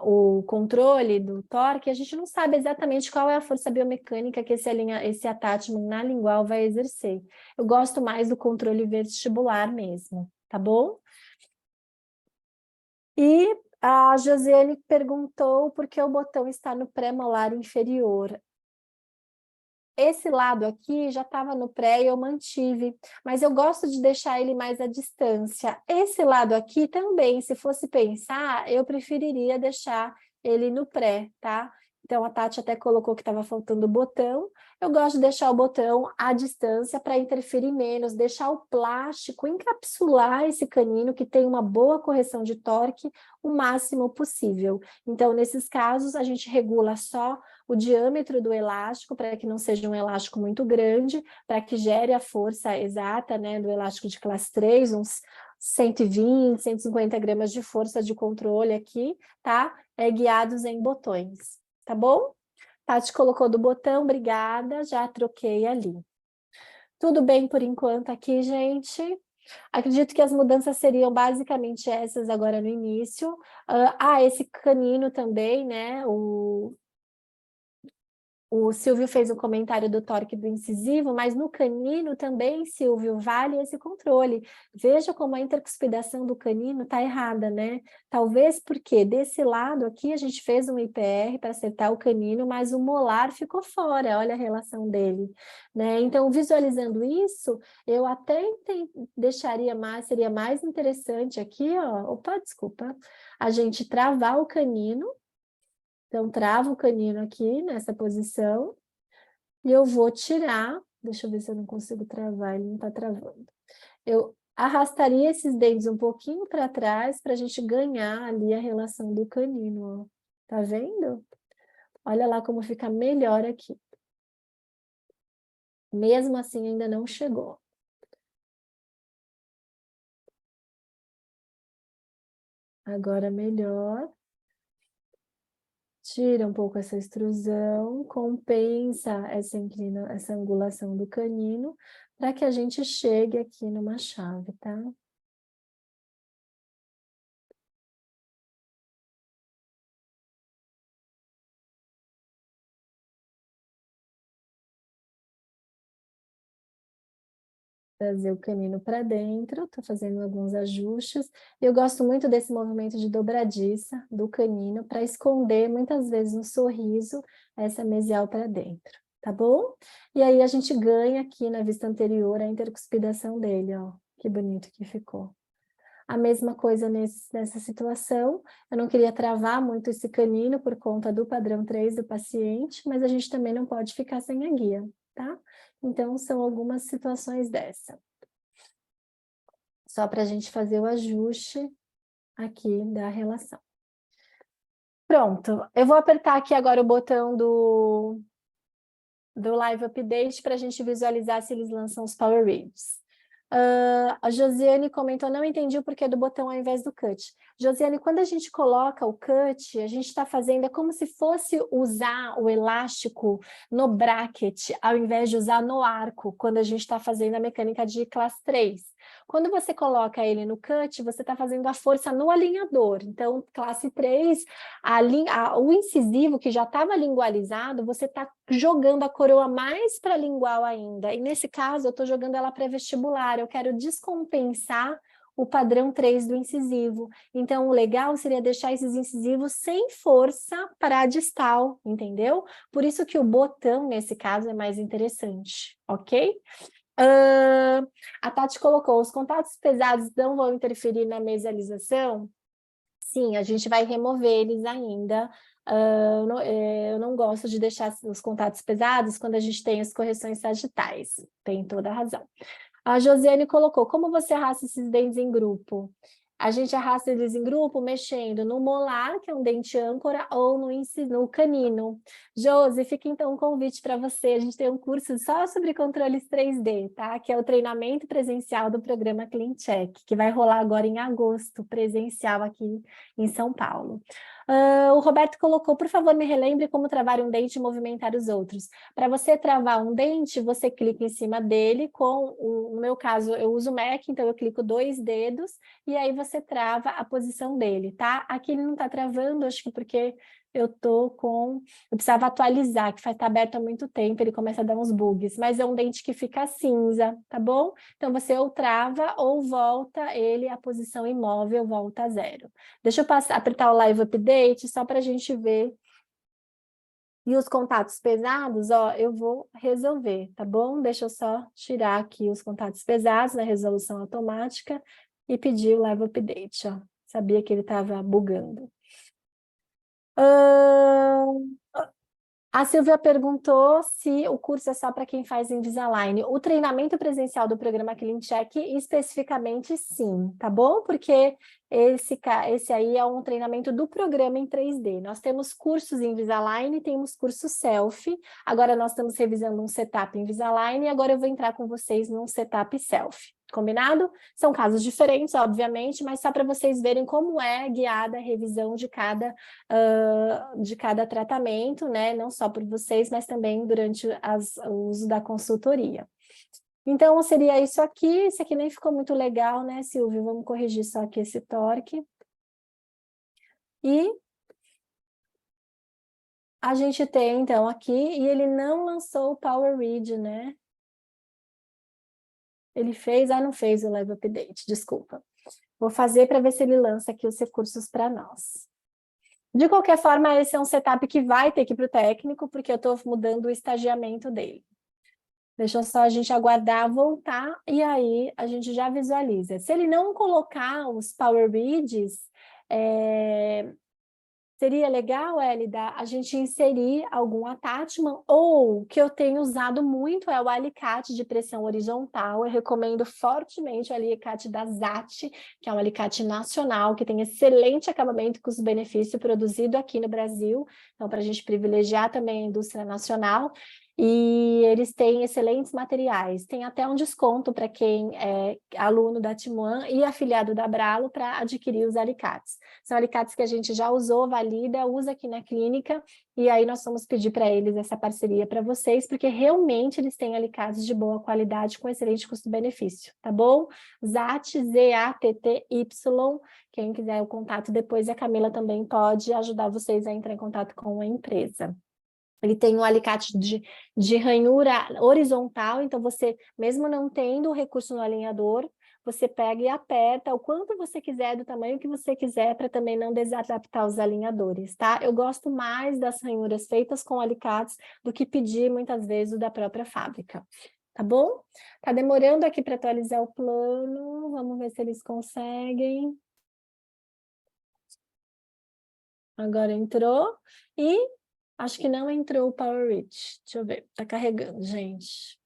o controle do torque, a gente não sabe exatamente qual é a força biomecânica que esse attachment na lingual vai exercer. Eu gosto mais do controle vestibular mesmo, tá bom? E a Josiane perguntou por que o botão está no pré-molar inferior. Esse lado aqui já estava no pré e eu mantive, mas eu gosto de deixar ele mais à distância. Esse lado aqui também, se fosse pensar, eu preferiria deixar ele no pré, tá? Então, a Tati até colocou que estava faltando o botão. Eu gosto de deixar o botão à distância para interferir menos, deixar o plástico encapsular esse canino, que tem uma boa correção de torque, o máximo possível. Então, nesses casos, a gente regula só o diâmetro do elástico, para que não seja um elástico muito grande, para que gere a força exata, né, do elástico de classe 3, uns 120, 150 gramas de força de controle aqui, tá? Guiados em botões, tá bom? Tati colocou do botão, obrigada, já troquei ali. Tudo bem por enquanto aqui, gente? Acredito que as mudanças seriam basicamente essas agora no início. Esse canino também, né? O Silvio fez um comentário do torque do incisivo, mas no canino também, Silvio, vale esse controle. Veja como a intercuspidação do canino está errada, né? Talvez porque desse lado aqui a gente fez um IPR para acertar o canino, mas o molar ficou fora, olha a relação dele, né? Então, visualizando isso, eu até deixaria mais, seria mais interessante aqui, ó, opa, desculpa, a gente travar o canino. Então, travo o canino aqui nessa posição e eu vou tirar, deixa eu ver se eu não consigo travar, ele não está travando. Eu arrastaria esses dentes um pouquinho para trás para a gente ganhar ali a relação do canino, ó. Tá vendo? Olha lá como fica melhor aqui. Mesmo assim, ainda não chegou. Agora melhor. Tira um pouco essa extrusão, compensa essa angulação do canino, para que a gente chegue aqui numa chave, tá? Trazer o canino para dentro, estou fazendo alguns ajustes. Eu gosto muito desse movimento de dobradiça do canino para esconder, muitas vezes, no sorriso, essa mesial para dentro, tá bom? E aí a gente ganha aqui na vista anterior a intercuspidação dele, ó, que bonito que ficou. A mesma coisa nessa situação, eu não queria travar muito esse canino por conta do padrão 3 do paciente, mas a gente também não pode ficar sem a guia, tá? Então, são algumas situações dessa. Só para a gente fazer o ajuste aqui da relação. Pronto, eu vou apertar aqui agora o botão do Live Update para a gente visualizar se eles lançam os Power Reads. A Josiane comentou, não entendi o porquê do botão ao invés do cut. Josiane, quando a gente coloca o cut, a gente está fazendo, é como se fosse usar o elástico no bracket, ao invés de usar no arco, quando a gente está fazendo a mecânica de classe 3. Quando você coloca ele no cut, você está fazendo a força no alinhador. Então, classe 3, o incisivo que já estava lingualizado, você está jogando a coroa mais para lingual ainda. E nesse caso, eu estou jogando ela pré-vestibular. Eu quero descompensar o padrão 3 do incisivo. Então, o legal seria deixar esses incisivos sem força para a distal, entendeu? Por isso que o botão, nesse caso, é mais interessante, ok? A Tati colocou, os contatos pesados não vão interferir na mesialização? Sim, a gente vai remover eles ainda. Eu não gosto de deixar os contatos pesados quando a gente tem as correções sagitais. Tem toda a razão. A Josiane colocou, como você arrasta esses dentes em grupo? A gente arrasta eles em grupo mexendo no molar, que é um dente âncora, ou no canino. Josi, fica então um convite para você. A gente tem um curso só sobre controles 3D, tá? Que é o treinamento presencial do programa CleanCheck, que vai rolar agora em agosto, presencial aqui em São Paulo. O Roberto colocou, por favor, me relembre como travar um dente e movimentar os outros. Para você travar um dente, você clica em cima dele no meu caso, eu uso o Mac, então eu clico 2 dedos e aí você trava a posição dele, tá? Aqui ele não está travando, acho que porque eu precisava atualizar, que está aberto há muito tempo, ele começa a dar uns bugs, mas é um dente que fica cinza, tá bom? Então você ou trava ou volta ele à posição imóvel, volta a 0. Deixa eu apertar o Live Update só para a gente ver. E os contatos pesados, ó, eu vou resolver, tá bom? Deixa eu só tirar aqui os contatos pesados na resolução automática e pedir o Live Update, ó. Sabia que ele estava bugando. A Silvia perguntou se o curso é só para quem faz Invisalign. O treinamento presencial do programa CleanCheck, especificamente sim, tá bom? Porque esse aí é um treinamento do programa em 3D. Nós temos cursos em Invisalign, temos curso selfie. Agora nós estamos revisando um setup Invisalign e agora eu vou entrar com vocês num setup selfie. Combinado? São casos diferentes, obviamente, mas só para vocês verem como é guiada a revisão de cada tratamento, né? Não só por vocês, mas também durante o uso da consultoria. Então, seria isso aqui. Esse aqui nem ficou muito legal, né, Silvio? Vamos corrigir só aqui esse torque. E a gente tem, então, aqui, e ele não lançou o Power Read, né? Ele fez, não fez o Live Update, desculpa. Vou fazer para ver se ele lança aqui os recursos para nós. De qualquer forma, esse é um setup que vai ter que ir para o técnico, porque eu estou mudando o estagiamento dele. Deixa só a gente aguardar voltar, e aí a gente já visualiza. Se ele não colocar os Power Reads, seria legal, Elida, a gente inserir algum attachment, ou o que eu tenho usado muito é o alicate de pressão horizontal. Eu recomendo fortemente o alicate da ZAT, que é um alicate nacional, que tem excelente acabamento e custo-benefício produzido aqui no Brasil, então para a gente privilegiar também a indústria nacional. E eles têm excelentes materiais, tem até um desconto para quem é aluno da Timuan e afiliado da Bralo para adquirir os alicates. São alicates que a gente já usou, valida, usa aqui na clínica, e aí nós vamos pedir para eles essa parceria para vocês, porque realmente eles têm alicates de boa qualidade com excelente custo-benefício, tá bom? ZATT, Z-A-T-T-Y, quem quiser o contato depois, a Camila também pode ajudar vocês a entrar em contato com a empresa. Ele tem um alicate de ranhura horizontal, então você, mesmo não tendo o recurso no alinhador, você pega e aperta o quanto você quiser, do tamanho que você quiser, para também não desadaptar os alinhadores, tá? Eu gosto mais das ranhuras feitas com alicates do que pedir, muitas vezes, o da própria fábrica, tá bom? Tá demorando aqui para atualizar o plano, vamos ver se eles conseguem. Agora entrou, e acho que não entrou o Power Reach. Deixa eu ver, tá carregando, gente.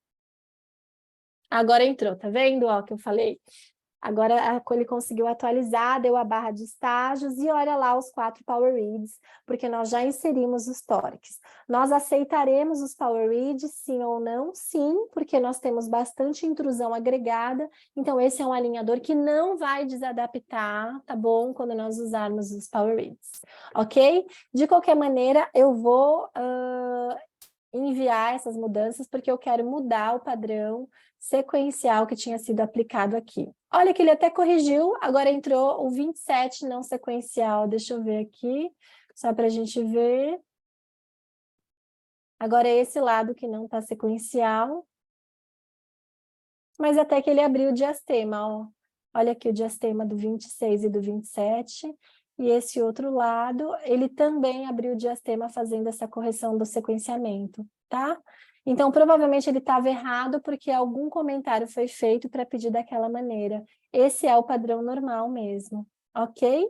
Agora entrou, tá vendo? Ó, que eu falei. Agora ele conseguiu atualizar, deu a barra de estágios e olha lá os 4 Power Reads, porque nós já inserimos os TORCs. Nós aceitaremos os Power Reads, sim ou não? Sim, porque nós temos bastante intrusão agregada, então esse é um alinhador que não vai desadaptar, tá bom? Quando nós usarmos os Power Reads, ok? De qualquer maneira, eu vou enviar essas mudanças porque eu quero mudar o padrão sequencial que tinha sido aplicado aqui. Olha que ele até corrigiu, agora entrou o 27 não sequencial. Deixa eu ver aqui, só para a gente ver. Agora é esse lado que não está sequencial. Mas até que ele abriu o diastema, ó. Olha aqui o diastema do 26 e do 27. E esse outro lado, ele também abriu o diastema fazendo essa correção do sequenciamento, tá? Então, provavelmente ele estava errado porque algum comentário foi feito para pedir daquela maneira. Esse é o padrão normal mesmo, ok?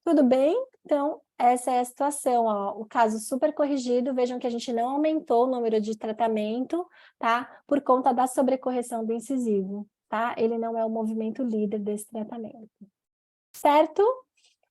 Tudo bem? Então, essa é a situação, ó. O caso super corrigido, vejam que a gente não aumentou o número de tratamento, tá? Por conta da sobrecorreção do incisivo, tá? Ele não é o movimento líder desse tratamento. Certo?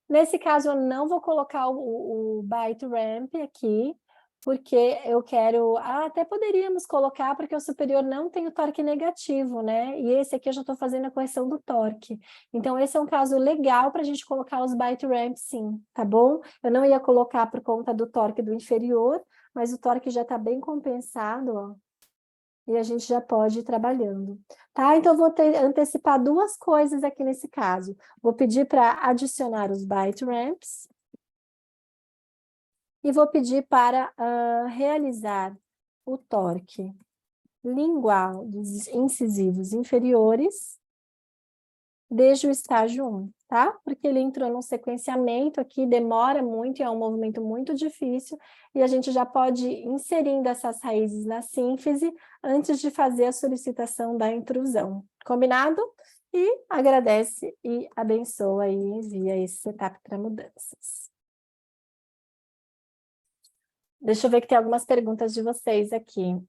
Nesse caso, eu não vou colocar o byte ramp aqui, porque eu quero... até poderíamos colocar, porque o superior não tem o torque negativo, né? E esse aqui eu já estou fazendo a correção do torque. Então, esse é um caso legal para a gente colocar os byte ramp, sim, tá bom? Eu não ia colocar por conta do torque do inferior, mas o torque já está bem compensado, ó. E a gente já pode ir trabalhando, tá? Então, eu vou antecipar 2 coisas aqui nesse caso. Vou pedir para adicionar os byte ramps e vou pedir para realizar o torque lingual dos incisivos inferiores desde o estágio 1, tá? Porque ele entrou num sequenciamento aqui, demora muito, é um movimento muito difícil, e a gente já pode ir inserindo essas raízes na sínfise antes de fazer a solicitação da intrusão. Combinado? E agradece e abençoa e envia esse setup para mudanças. Deixa eu ver que tem algumas perguntas de vocês aqui.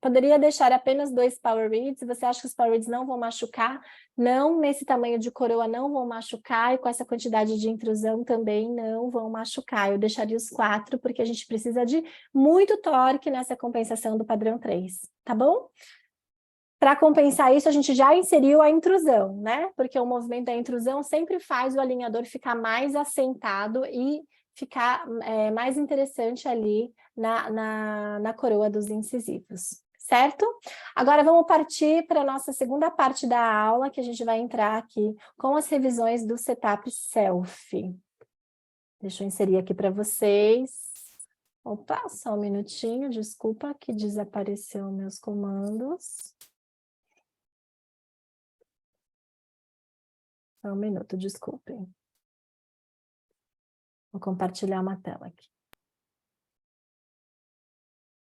Poderia deixar apenas 2 Power Reads? Você acha que os Power Reads não vão machucar? Não, nesse tamanho de coroa não vão machucar, e com essa quantidade de intrusão também não vão machucar. Eu deixaria os 4, porque a gente precisa de muito torque nessa compensação do padrão 3, tá bom? Para compensar isso, a gente já inseriu a intrusão, né? Porque o movimento da intrusão sempre faz o alinhador ficar mais assentado e ficar mais interessante ali na coroa dos incisivos, certo? Agora vamos partir para a nossa segunda parte da aula, que a gente vai entrar aqui com as revisões do setup self. Deixa eu inserir aqui para vocês. Opa, só um minutinho, desculpa que desapareceu meus comandos. Só um minuto, desculpem. Vou compartilhar uma tela aqui.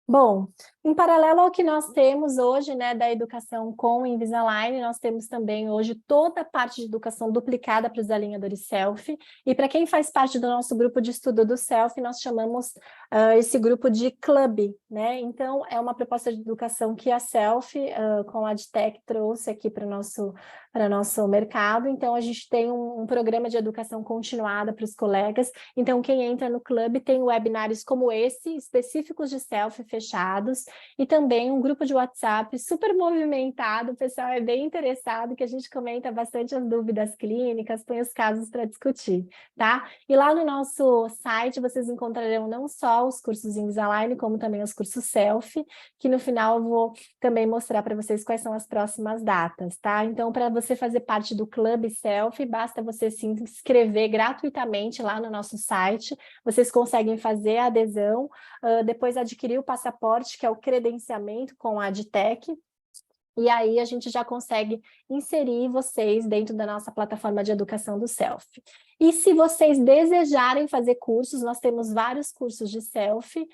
Bom, em paralelo ao que nós temos hoje, né, da educação com o Invisalign, nós temos também hoje toda a parte de educação duplicada para os alinhadores self, e para quem faz parte do nosso grupo de estudo do self, nós chamamos esse grupo de clube, né? Então, é uma proposta de educação que a self, com a AdTech, trouxe aqui para o nosso mercado. Então, a gente tem um programa de educação continuada para os colegas. Então, quem entra no clube tem webinários como esse, específicos de self, fechados, e também um grupo de WhatsApp super movimentado, o pessoal é bem interessado, que a gente comenta bastante as dúvidas clínicas, põe os casos para discutir, tá? E lá no nosso site vocês encontrarão não só os cursos Invisalign, como também os cursos Self, que no final eu vou também mostrar para vocês quais são as próximas datas, tá? Então, para você fazer parte do Clube Self, basta você se inscrever gratuitamente lá no nosso site, vocês conseguem fazer a adesão, depois adquirir o passaporte, que é o credenciamento com a AdTech, e aí a gente já consegue inserir vocês dentro da nossa plataforma de educação do Self. E se vocês desejarem fazer cursos, nós temos vários cursos de Self,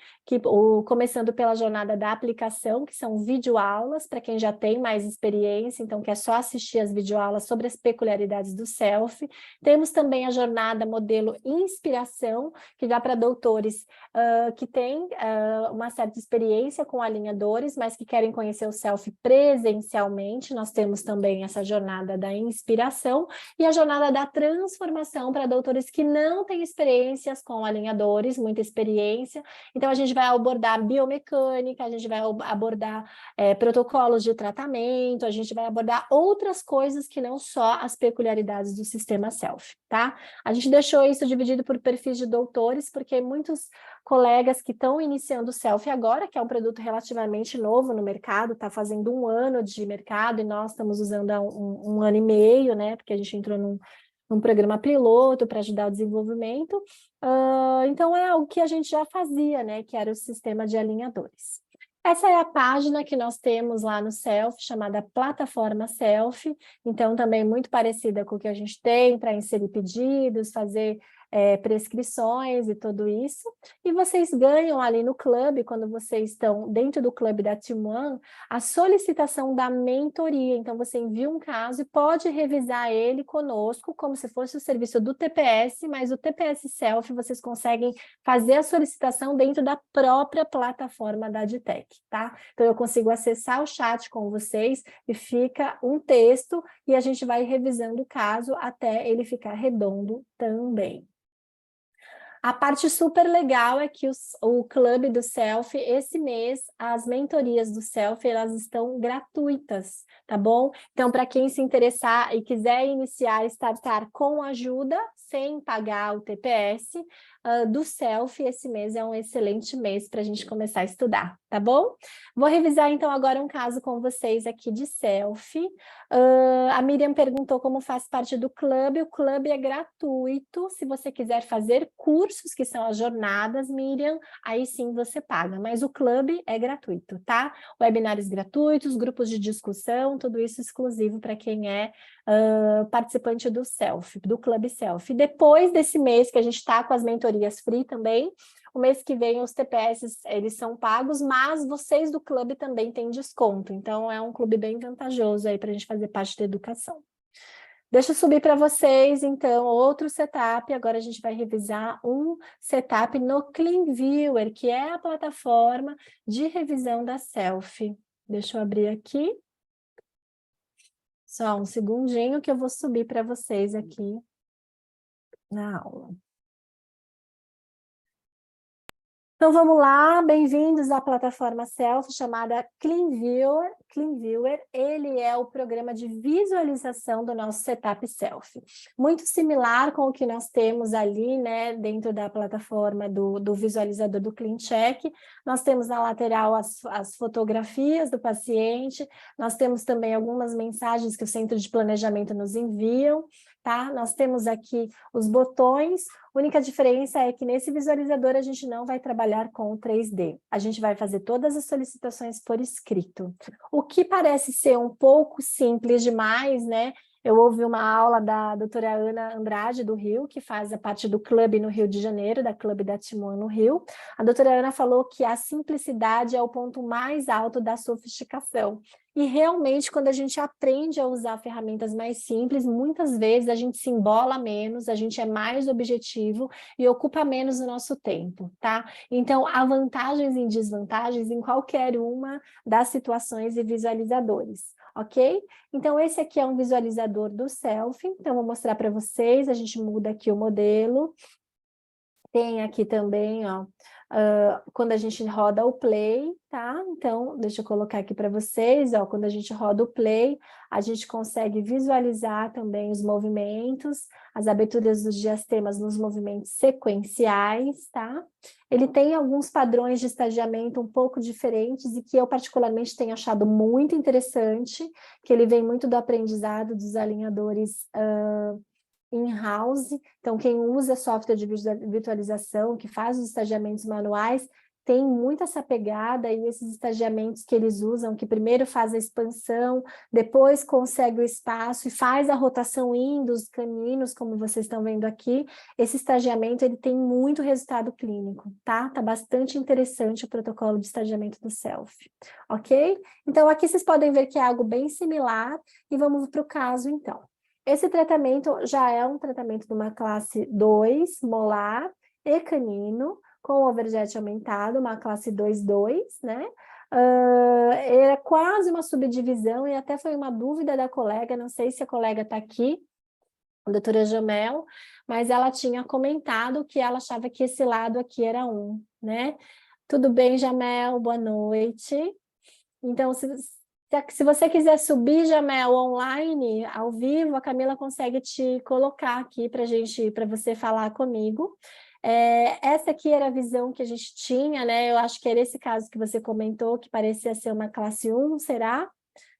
começando pela jornada da aplicação, que são videoaulas, para quem já tem mais experiência, então quer só assistir as videoaulas sobre as peculiaridades do Self. Temos também a jornada modelo Inspiração, que dá para doutores que têm uma certa experiência com alinhadores, mas que querem conhecer o Self presencialmente. Nós temos também essa jornada da inspiração e a jornada da transformação para doutores que não têm experiências com alinhadores, muita experiência. Então, a gente vai abordar biomecânica, a gente vai abordar protocolos de tratamento, a gente vai abordar outras coisas que não só as peculiaridades do sistema self, tá? A gente deixou isso dividido por perfis de doutores, porque muitos colegas que estão iniciando o self agora, que é um produto relativamente novo no mercado, está fazendo 1 ano de mercado e nós estamos usando há um ano e meio, né? Porque a gente entrou num programa piloto para ajudar o desenvolvimento. Então, é algo que a gente já fazia, né? Que era o sistema de alinhadores. Essa é a página que nós temos lá no Self, chamada Plataforma Self, então também muito parecida com o que a gente tem para inserir pedidos, fazer prescrições e tudo isso. E vocês ganham ali no clube, quando vocês estão dentro do clube da Team One, a solicitação da mentoria. Então você envia um caso e pode revisar ele conosco, como se fosse o serviço do TPS, mas o TPS Self vocês conseguem fazer a solicitação dentro da própria plataforma da Adtech, tá? Então eu consigo acessar o chat com vocês e fica um texto e a gente vai revisando o caso até ele ficar redondo também. A parte super legal é que o Clube do Self, esse mês, as mentorias do Self, elas estão gratuitas, tá bom? Então, para quem se interessar e quiser iniciar a startar com ajuda, sem pagar o TPS, do Self, esse mês é um excelente mês para a gente começar a estudar, tá bom? Vou revisar, então, agora um caso com vocês aqui de Self. A Miriam perguntou como faz parte do clube. O clube é gratuito. Se você quiser fazer cursos, que são as jornadas, Miriam, aí sim você paga. Mas o clube é gratuito, tá? Webinários gratuitos, grupos de discussão, tudo isso exclusivo para quem é participante do Self, do Clube Self. Depois desse mês que a gente está com as mentorias free também, o mês que vem os TPS, eles são pagos, mas vocês do clube também têm desconto. Então, é um clube bem vantajoso aí para a gente fazer parte da educação. Deixa eu subir para vocês, então, outro setup. Agora a gente vai revisar um setup no CleanViewer, que é a plataforma de revisão da Self. Deixa eu abrir aqui. Só um segundinho que eu vou subir para vocês aqui na aula. Então, vamos lá, bem-vindos à plataforma Self, chamada CleanViewer. CleanViewer, ele é o programa de visualização do nosso setup Self. Muito similar com o que nós temos ali, né, dentro da plataforma do visualizador do CleanCheck. Nós temos na lateral as fotografias do paciente, nós temos também algumas mensagens que o Centro de Planejamento nos enviam, tá? Nós temos aqui os botões. A única diferença é que nesse visualizador a gente não vai trabalhar com o 3D. A gente vai fazer todas as solicitações por escrito. O que parece ser um pouco simples demais, né? Eu ouvi uma aula da doutora Ana Andrade, do Rio, que faz a parte do clube no Rio de Janeiro, da Clube da Timon no Rio. A doutora Ana falou que a simplicidade é o ponto mais alto da sofisticação. E realmente, quando a gente aprende a usar ferramentas mais simples, muitas vezes a gente se embola menos, a gente é mais objetivo e ocupa menos o nosso tempo, tá? Então, há vantagens e desvantagens em qualquer uma das situações e visualizadores, ok? Então, esse aqui é um visualizador do Self, então vou mostrar para vocês, a gente muda aqui o modelo. Tem aqui também, ó, quando a gente roda o play, tá? Então, deixa eu colocar aqui para vocês, ó, quando a gente roda o play, a gente consegue visualizar também os movimentos, as aberturas dos diastemas nos movimentos sequenciais, tá? Ele tem alguns padrões de estagiamento um pouco diferentes e que eu particularmente tenho achado muito interessante, que ele vem muito do aprendizado dos alinhadores in-house, então quem usa software de virtualização, que faz os estagiamentos manuais, tem muito essa pegada e esses estagiamentos que eles usam, que primeiro faz a expansão, depois consegue o espaço e faz a rotação in dos caninos, como vocês estão vendo aqui, esse estagiamento ele tem muito resultado clínico, tá? Tá bastante interessante o protocolo de estagiamento do Self, ok? Então aqui vocês podem ver que é algo bem similar e vamos para o caso então. Esse tratamento já é um tratamento de uma classe 2, molar e canino, com overjet aumentado, uma classe 2.2, né? Era quase uma subdivisão, e até foi uma dúvida da colega, não sei se a colega está aqui, a doutora Jamel, mas ela tinha comentado que ela achava que esse lado aqui era 1, né? Tudo bem, Jamel? Boa noite. Então, se você quiser subir, Jamel, online, ao vivo, a Camila consegue te colocar aqui para você falar comigo. Essa aqui era a visão que a gente tinha, né? Eu acho que era esse caso que você comentou, que parecia ser uma classe 1, será?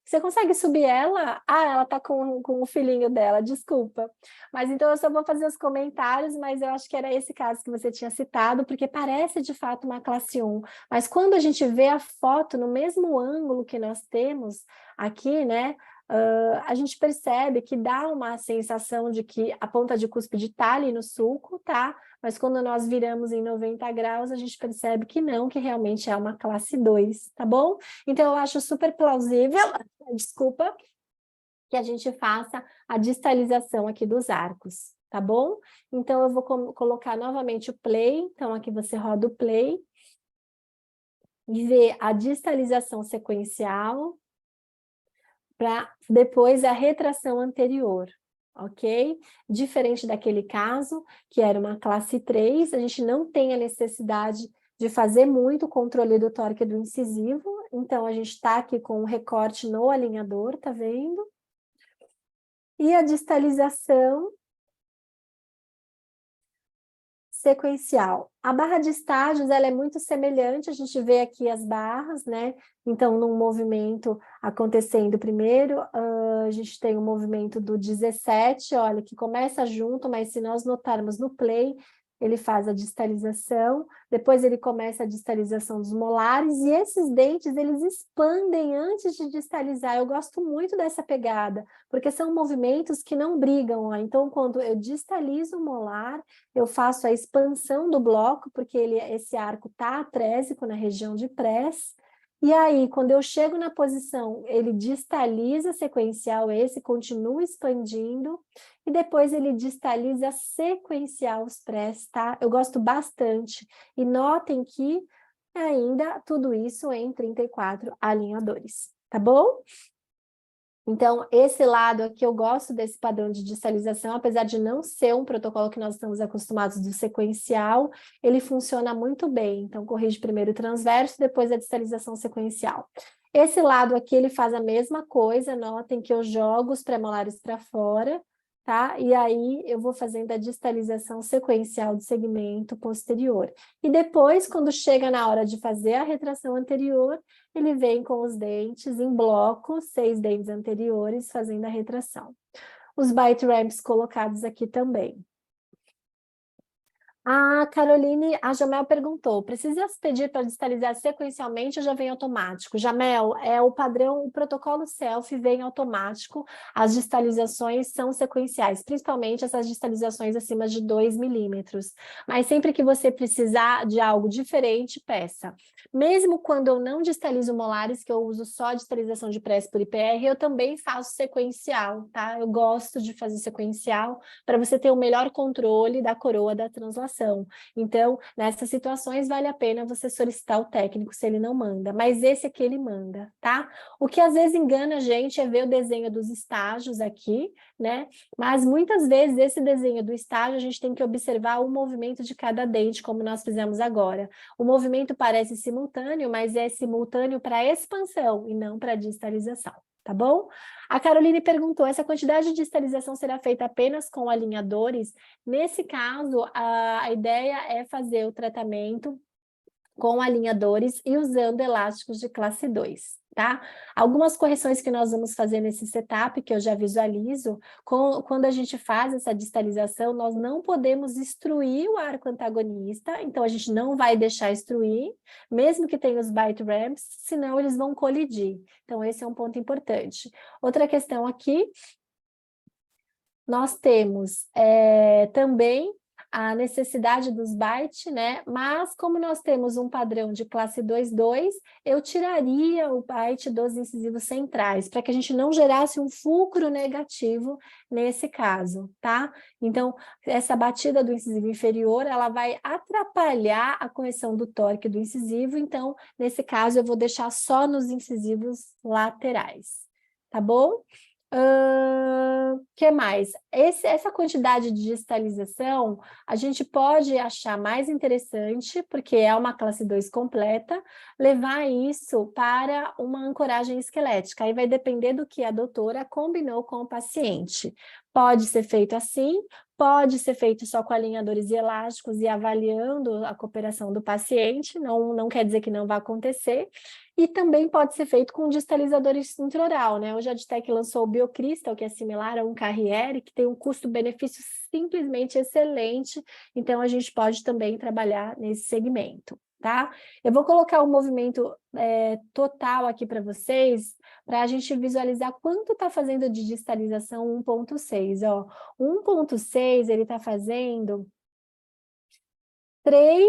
Você consegue subir ela? Ah, ela está com o filhinho dela, desculpa. Mas então eu só vou fazer os comentários, mas eu acho que era esse caso que você tinha citado, porque parece de fato uma classe 1. Mas quando a gente vê a foto no mesmo ângulo que nós temos aqui, né? A gente percebe que dá uma sensação de que a ponta de cúspide está ali no sulco, tá? Mas quando nós viramos em 90 graus, a gente percebe que não, que realmente é uma classe 2, tá bom? Então, eu acho super plausível, desculpa, que a gente faça a distalização aqui dos arcos, tá bom? Então, eu vou colocar novamente o play, então aqui você roda o play, e vê a distalização sequencial, para depois a retração anterior, ok? Diferente daquele caso, que era uma classe 3, a gente não tem a necessidade de fazer muito controle do torque do incisivo, então a gente está aqui com um recorte no alinhador, tá vendo? E a distalização sequencial. A barra de estágios, ela é muito semelhante, a gente vê aqui as barras, né? Então, num movimento acontecendo primeiro, a gente tem o movimento do 17, olha, que começa junto, mas se nós notarmos no play, ele faz a distalização, depois ele começa a distalização dos molares, e esses dentes, eles expandem antes de distalizar. Eu gosto muito dessa pegada, porque são movimentos que não brigam, ó. Então, quando eu distalizo o molar, eu faço a expansão do bloco, porque esse arco está atrésico na região de press, e aí, quando eu chego na posição, ele distaliza sequencial, esse continua expandindo, e depois ele distaliza sequencial os press, tá? Eu gosto bastante. E notem que ainda tudo isso em 34 alinhadores, tá bom? Então, esse lado aqui, eu gosto desse padrão de distalização, apesar de não ser um protocolo que nós estamos acostumados do sequencial, ele funciona muito bem. Então, corrige primeiro o transverso, depois a distalização sequencial. Esse lado aqui, ele faz a mesma coisa, notem que eu jogo os premolares para fora, tá? E aí, eu vou fazendo a distalização sequencial do segmento posterior. E depois, quando chega na hora de fazer a retração anterior, ele vem com os dentes em bloco, 6 dentes anteriores, fazendo a retração. Os bite ramps colocados aqui também. A Caroline, a Jamel perguntou, precisa pedir para distalizar sequencialmente ou já vem automático? Jamel, o padrão, o protocolo self vem automático, as distalizações são sequenciais, principalmente essas distalizações acima de 2 milímetros. Mas sempre que você precisar de algo diferente, peça. Mesmo quando eu não distalizo molares, que eu uso só a distalização de press por IPR, eu também faço sequencial, tá? Eu gosto de fazer sequencial para você ter o melhor controle da coroa da translação. Então, nessas situações, vale a pena você solicitar o técnico se ele não manda, mas esse aqui ele manda, tá? O que às vezes engana a gente é ver o desenho dos estágios aqui, né? Mas muitas vezes esse desenho do estágio a gente tem que observar o movimento de cada dente, como nós fizemos agora. O movimento parece simultâneo, mas é simultâneo para expansão e não para distalização. Tá bom? A Caroline perguntou, essa quantidade de distalização será feita apenas com alinhadores? Nesse caso, a ideia é fazer o tratamento com alinhadores e usando elásticos de classe 2, tá? Algumas correções que nós vamos fazer nesse setup, que eu já visualizo, quando a gente faz essa distalização, nós não podemos extruir o arco antagonista, então a gente não vai deixar extruir, mesmo que tenha os bite ramps, senão eles vão colidir. Então esse é um ponto importante. Outra questão aqui, nós temos também a necessidade dos bytes, né? Mas como nós temos um padrão de classe 2.2, eu tiraria o byte dos incisivos centrais, para que a gente não gerasse um fulcro negativo nesse caso, tá? Então, essa batida do incisivo inferior, ela vai atrapalhar a correção do torque do incisivo, então, nesse caso, eu vou deixar só nos incisivos laterais, tá bom? Que mais? Essa quantidade de distalização a gente pode achar mais interessante, porque é uma classe 2 completa, levar isso para uma ancoragem esquelética. Aí vai depender do que a doutora combinou com o paciente. Pode ser feito assim, pode ser feito só com alinhadores e elásticos e avaliando a cooperação do paciente, não quer dizer que não vai acontecer. E também pode ser feito com distalizadores intraoral, né? Hoje a Adtech lançou o BioCrystal, que é similar a um Carriere, que tem um custo-benefício simplesmente excelente, então a gente pode também trabalhar nesse segmento, tá? Eu vou colocar o movimento total aqui para vocês, para a gente visualizar quanto está fazendo de distalização 1.6, ó. 1.6 ele está fazendo 3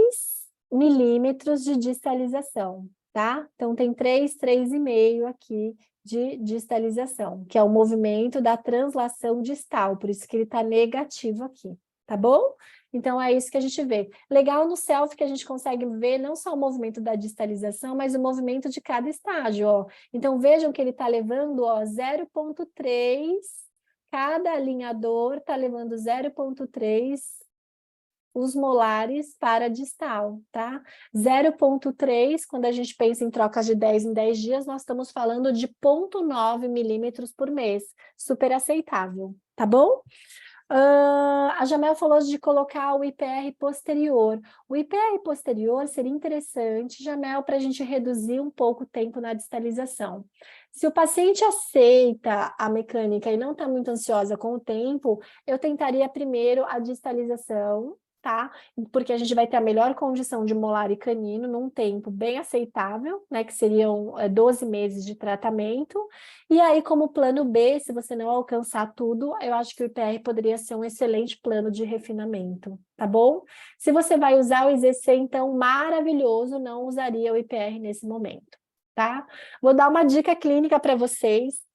milímetros de distalização, tá? Então, tem 3,5 aqui de distalização, que é o movimento da translação distal, por isso que ele está negativo aqui, tá bom? Então, é isso que a gente vê. Legal no selfie que a gente consegue ver não só o movimento da distalização, mas o movimento de cada estágio, ó. Então, vejam que ele está levando, ó, 0,3, cada alinhador está levando 0,3 os molares para distal, tá? 0,3, quando a gente pensa em trocas de 10 em 10 dias, nós estamos falando de 0,9 milímetros por mês, super aceitável, tá bom? A Jamel falou de colocar o IPR posterior. O IPR posterior seria interessante, Jamel, para a gente reduzir um pouco o tempo na distalização. Se o paciente aceita a mecânica e não está muito ansiosa com o tempo, eu tentaria primeiro a distalização, tá? Porque a gente vai ter a melhor condição de molar e canino num tempo bem aceitável, né? Que seriam 12 meses de tratamento. E aí, como plano B, se você não alcançar tudo, eu acho que o IPR poderia ser um excelente plano de refinamento, tá bom? Se você vai usar o IZC, então, maravilhoso, não usaria o IPR nesse momento, tá? Vou dar uma dica clínica para vocês.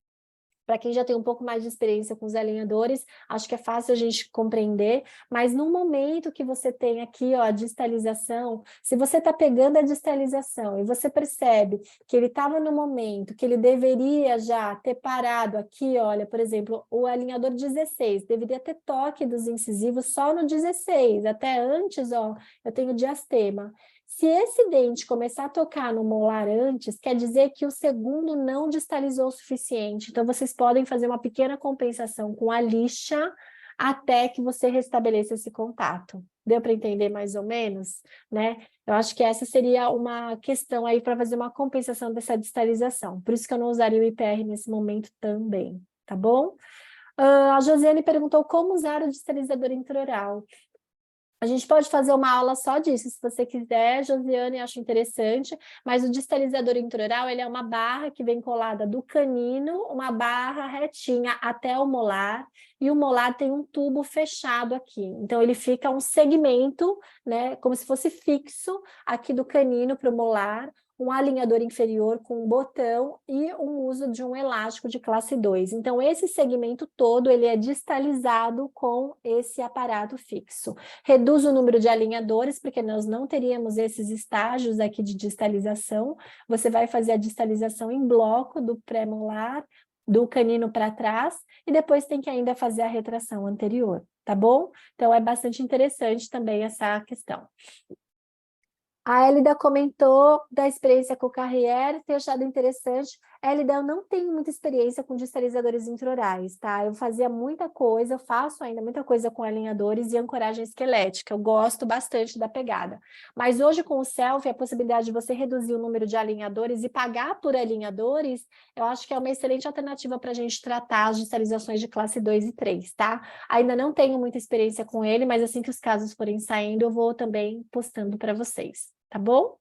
Para quem já tem um pouco mais de experiência com os alinhadores, acho que é fácil a gente compreender, mas no momento que você tem aqui, ó, a distalização, se você está pegando a distalização e você percebe que ele estava no momento que ele deveria já ter parado aqui, olha, por exemplo, o alinhador 16, deveria ter toque dos incisivos só no 16, até antes, ó, eu tenho diastema. Se esse dente começar a tocar no molar antes, quer dizer que o segundo não distalizou o suficiente. Então, vocês podem fazer uma pequena compensação com a lixa até que você restabeleça esse contato. Deu para entender mais ou menos, né? Eu acho que essa seria uma questão aí para fazer uma compensação dessa distalização. Por isso que eu não usaria o IPR nesse momento também, tá bom? A Josiane perguntou como usar o distalizador intraoral. A gente pode fazer uma aula só disso, se você quiser, Josiane, acho interessante, mas o distalizador intraoral, ele é uma barra que vem colada do canino, uma barra retinha até o molar, e o molar tem um tubo fechado aqui, então ele fica um segmento, né, como se fosse fixo aqui do canino para o molar, um alinhador inferior com um botão e um uso de um elástico de classe 2. Então, esse segmento todo, ele é distalizado com esse aparato fixo. Reduz o número de alinhadores, porque nós não teríamos esses estágios aqui de distalização. Você vai fazer a distalização em bloco do pré-molar, do canino para trás, e depois tem que ainda fazer a retração anterior, tá bom? Então, é bastante interessante também essa questão. A Elida comentou da experiência com o Carriere, ter achado interessante. Elida, eu não tenho muita experiência com distalizadores intraorais, tá? Eu fazia muita coisa, eu faço ainda muita coisa com alinhadores e ancoragem esquelética. Eu gosto bastante da pegada. Mas hoje, com o selfie, a possibilidade de você reduzir o número de alinhadores e pagar por alinhadores, eu acho que é uma excelente alternativa para a gente tratar as distalizações de classe 2 e 3, tá? Ainda não tenho muita experiência com ele, mas assim que os casos forem saindo, eu vou também postando para vocês. Tá bom?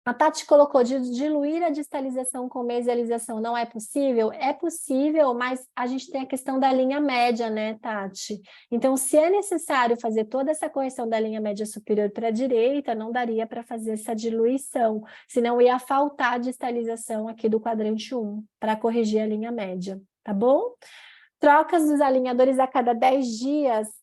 A Tati colocou, diluir a distalização com mesialização não é possível? É possível, mas a gente tem a questão da linha média, né, Tati? Então, se é necessário fazer toda essa correção da linha média superior para a direita, não daria para fazer essa diluição, senão ia faltar distalização aqui do quadrante 1 para corrigir a linha média, tá bom? Trocas dos alinhadores a cada 10 dias.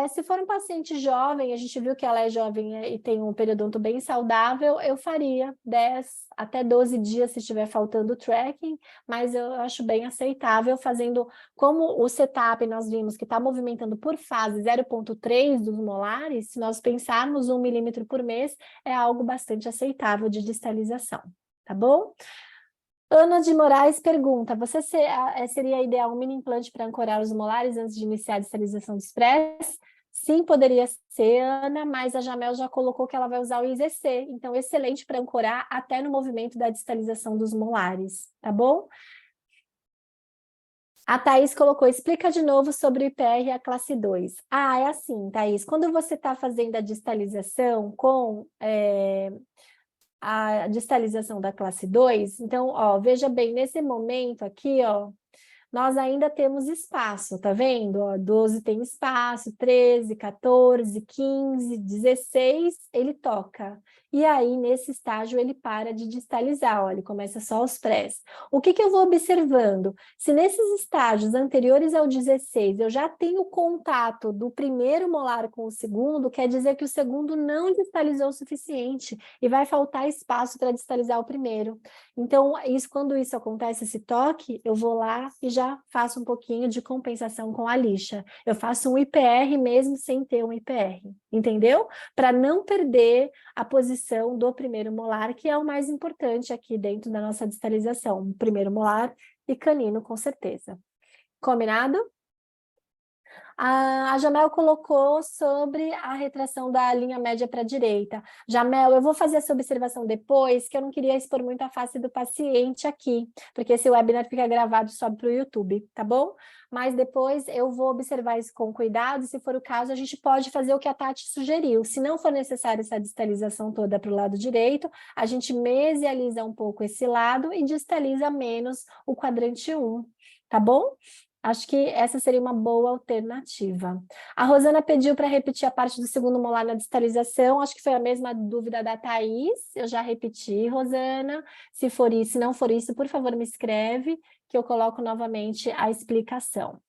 Se for um paciente jovem, a gente viu que ela é jovem e tem um periodonto bem saudável, eu faria 10 até 12 dias se estiver faltando tracking, mas eu acho bem aceitável fazendo, como o setup nós vimos que está movimentando por fase 0,3 dos molares, se nós pensarmos 1 milímetro por mês, é algo bastante aceitável de distalização, tá bom? Ana de Moraes pergunta, seria ideal um mini implante para ancorar os molares antes de iniciar a distalização do Express? Sim, poderia ser, Ana, mas a Jamel já colocou que ela vai usar o IZC, então excelente para ancorar até no movimento da distalização dos molares, tá bom? A Thaís colocou, explica de novo sobre o IPR e a classe 2. É assim, Thaís, quando você está fazendo a distalização com a distalização da classe 2, então, ó, veja bem, nesse momento aqui, ó, nós ainda temos espaço, tá vendo? Ó, 12 tem espaço, 13, 14, 15, 16, ele toca. E aí, nesse estágio, ele para de distalizar, ó, ele começa só os prés. O que eu vou observando? Se nesses estágios anteriores ao 16 eu já tenho contato do primeiro molar com o segundo, quer dizer que o segundo não distalizou o suficiente e vai faltar espaço para distalizar o primeiro. Então, quando isso acontece, esse toque, eu vou lá e já faço um pouquinho de compensação com a lixa. Eu faço um IPR mesmo sem ter um IPR, entendeu? Para não perder a posição do primeiro molar, que é o mais importante aqui dentro da nossa distalização. O primeiro molar e canino, com certeza. Combinado? A Jamel colocou sobre a retração da linha média para a direita. Jamel, eu vou fazer essa observação depois, que eu não queria expor muito a face do paciente aqui, porque esse webinar fica gravado e sobe para o YouTube, tá bom? Mas depois eu vou observar isso com cuidado, e se for o caso, a gente pode fazer o que a Tati sugeriu. Se não for necessário essa distalização toda para o lado direito, a gente mesializa um pouco esse lado e distaliza menos o quadrante 1, tá bom? Acho que essa seria uma boa alternativa. A Rosana pediu para repetir a parte do segundo molar na distalização. Acho que foi a mesma dúvida da Thaís. Eu já repeti, Rosana. Se for isso, se não for isso, por favor, me escreve, que eu coloco novamente a explicação.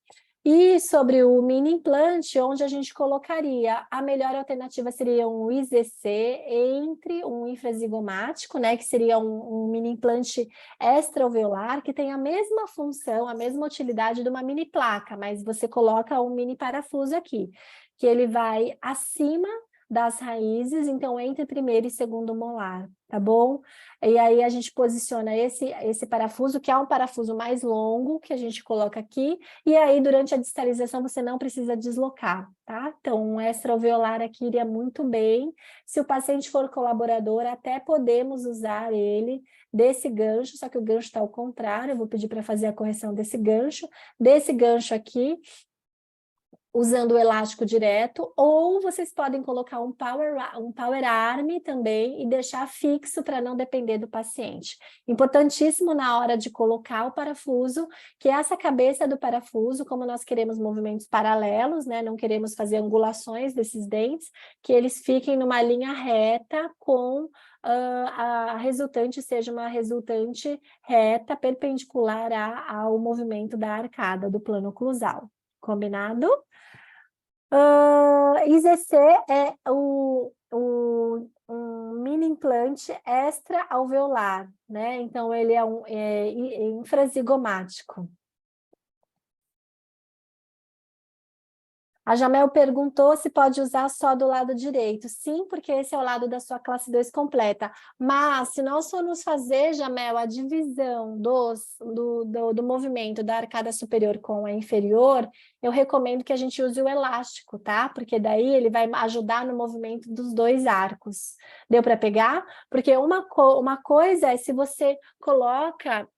E sobre o mini implante, onde a gente colocaria? A melhor alternativa seria um IZC entre um infrazigomático, né, que seria um mini implante extra-alveolar, que tem a mesma função, a mesma utilidade de uma mini placa, mas você coloca um mini parafuso aqui, que ele vai acima das raízes, então entre primeiro e segundo molar, tá bom? E aí a gente posiciona esse parafuso, que é um parafuso mais longo, que a gente coloca aqui, e aí durante a distalização você não precisa deslocar, tá? Então um extra-alveolar aqui iria muito bem. Se o paciente for colaborador, até podemos usar ele desse gancho, só que o gancho está ao contrário, eu vou pedir para fazer a correção desse gancho aqui, usando o elástico direto, ou vocês podem colocar um power arm também e deixar fixo para não depender do paciente. Importantíssimo na hora de colocar o parafuso, que essa cabeça do parafuso, como nós queremos movimentos paralelos, né, não queremos fazer angulações desses dentes, que eles fiquem numa linha reta com a resultante seja uma resultante reta, perpendicular ao movimento da arcada do plano oclusal. Combinado? IZC é um mini implante extra-alveolar, né? Então, ele é infrazigomático. A Jamel perguntou se pode usar só do lado direito. Sim, porque esse é o lado da sua classe 2 completa. Mas, se nós formos fazer, Jamel, a divisão do movimento da arcada superior com a inferior, eu recomendo que a gente use o elástico, tá? Porque daí ele vai ajudar no movimento dos dois arcos. Deu para pegar? Porque uma coisa é se você coloca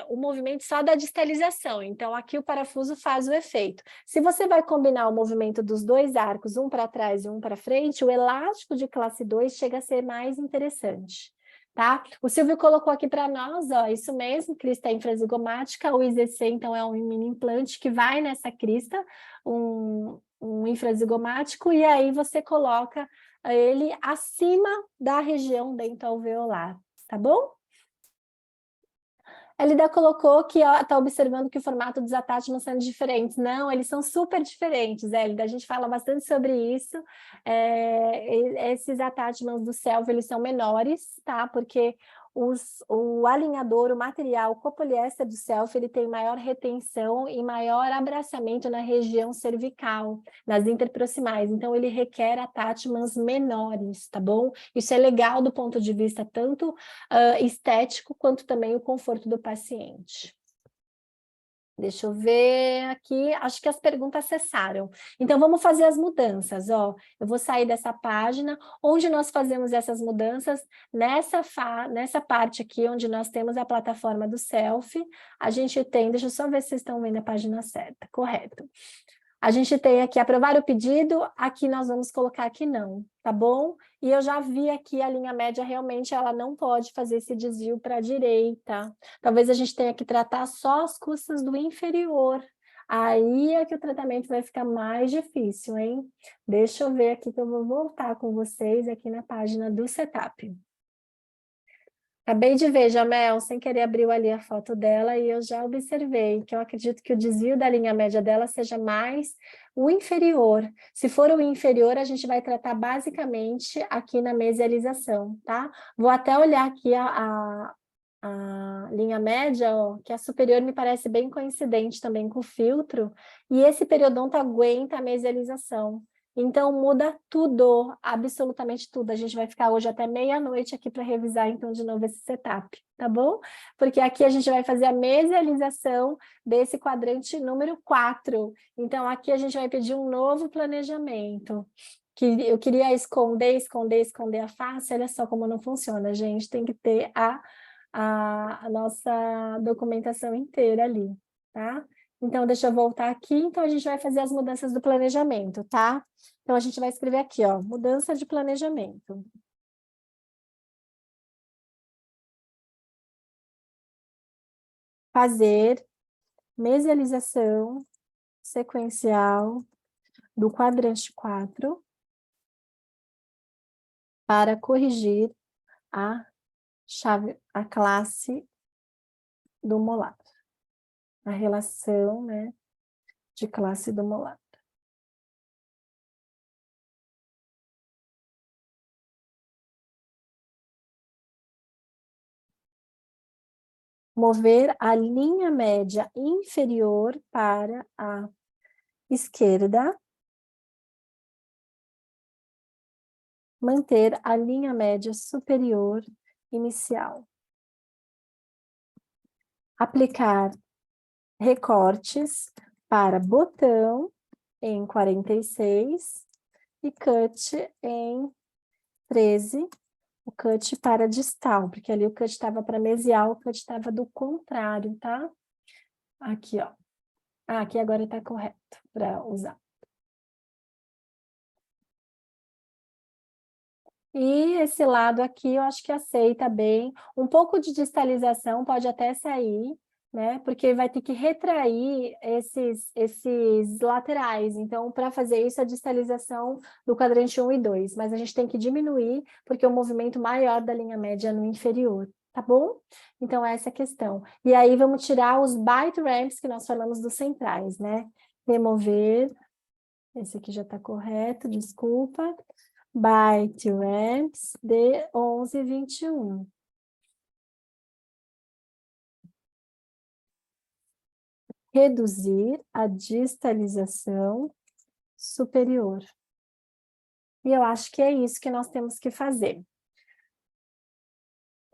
o movimento só da distalização. Então, aqui o parafuso faz o efeito. Se você vai combinar o movimento dos dois arcos, um para trás e um para frente, o elástico de classe 2 chega a ser mais interessante. tá? O Silvio colocou aqui para nós, ó, isso mesmo, crista infrazigomática, o IZC, então, é um mini implante que vai nessa crista, um infrazigomático, e aí você coloca ele acima da região dentoalveolar, tá bom? A Elida colocou que está observando que o formato dos attachments são diferentes. Não, eles são super diferentes, Elida. A gente fala bastante sobre isso. Esses attachments do self, eles são menores, tá? Porque o alinhador, o material, o copoliéster do self, ele tem maior retenção e maior abraçamento na região cervical, nas interproximais. Então, ele requer attachments menores, tá bom? Isso é legal do ponto de vista tanto estético quanto também o conforto do paciente. Deixa eu ver aqui, acho que as perguntas cessaram. Então, vamos fazer as mudanças, ó. Eu vou sair dessa página, onde nós fazemos essas mudanças, nessa parte aqui, onde nós temos a plataforma do self, a gente tem, deixa eu só ver se vocês estão vendo a página certa, correto. A gente tem aqui aprovar o pedido, aqui nós vamos colocar aqui não, tá bom? E eu já vi aqui a linha média, realmente ela não pode fazer esse desvio para a direita. Talvez a gente tenha que tratar só as costas do inferior. Aí é que o tratamento vai ficar mais difícil, hein? Deixa eu ver aqui que eu vou voltar com vocês aqui na página do setup. Acabei de ver, Jamel, sem querer abriu ali a foto dela e eu já observei que eu acredito que o desvio da linha média dela seja mais o inferior. Se for o inferior, a gente vai tratar basicamente aqui na mesialização, tá? Vou até olhar aqui a linha média, ó, que a superior me parece bem coincidente também com o filtro, e esse periodonto aguenta a mesialização. Então, muda tudo, absolutamente tudo. A gente vai ficar hoje até meia-noite aqui para revisar, então, de novo esse setup, tá bom? Porque aqui a gente vai fazer a mesialização desse quadrante número 4. Então, aqui a gente vai pedir um novo planejamento. Que eu queria esconder a face, olha só como não funciona, gente. Tem que ter a nossa documentação inteira ali, tá? Então, deixa eu voltar aqui. Então, a gente vai fazer as mudanças do planejamento, tá? Então, a gente vai escrever aqui, ó, mudança de planejamento. Fazer mesialização sequencial do quadrante 4 para corrigir a classe do molar. A relação, né, de classe do molar. Mover a linha média inferior para a esquerda. Manter a linha média superior inicial. Aplicar recortes para botão em 46 e cut em 13. O cut para distal, porque ali o cut estava para mesial, o cut estava do contrário, tá? Aqui, ó. Aqui agora está correto para usar. E esse lado aqui eu acho que aceita bem. Um pouco de distalização pode até sair, né? Porque vai ter que retrair esses laterais. Então, para fazer isso, a distalização do quadrante 1 e 2. Mas a gente tem que diminuir, porque o movimento maior da linha média é no inferior, tá bom? Então, essa é a questão. E aí, vamos tirar os bite ramps que nós falamos dos centrais, né? Remover. Esse aqui já está correto, desculpa. Bite ramps de 11 e 21. Reduzir a distalização superior. E eu acho que é isso que nós temos que fazer.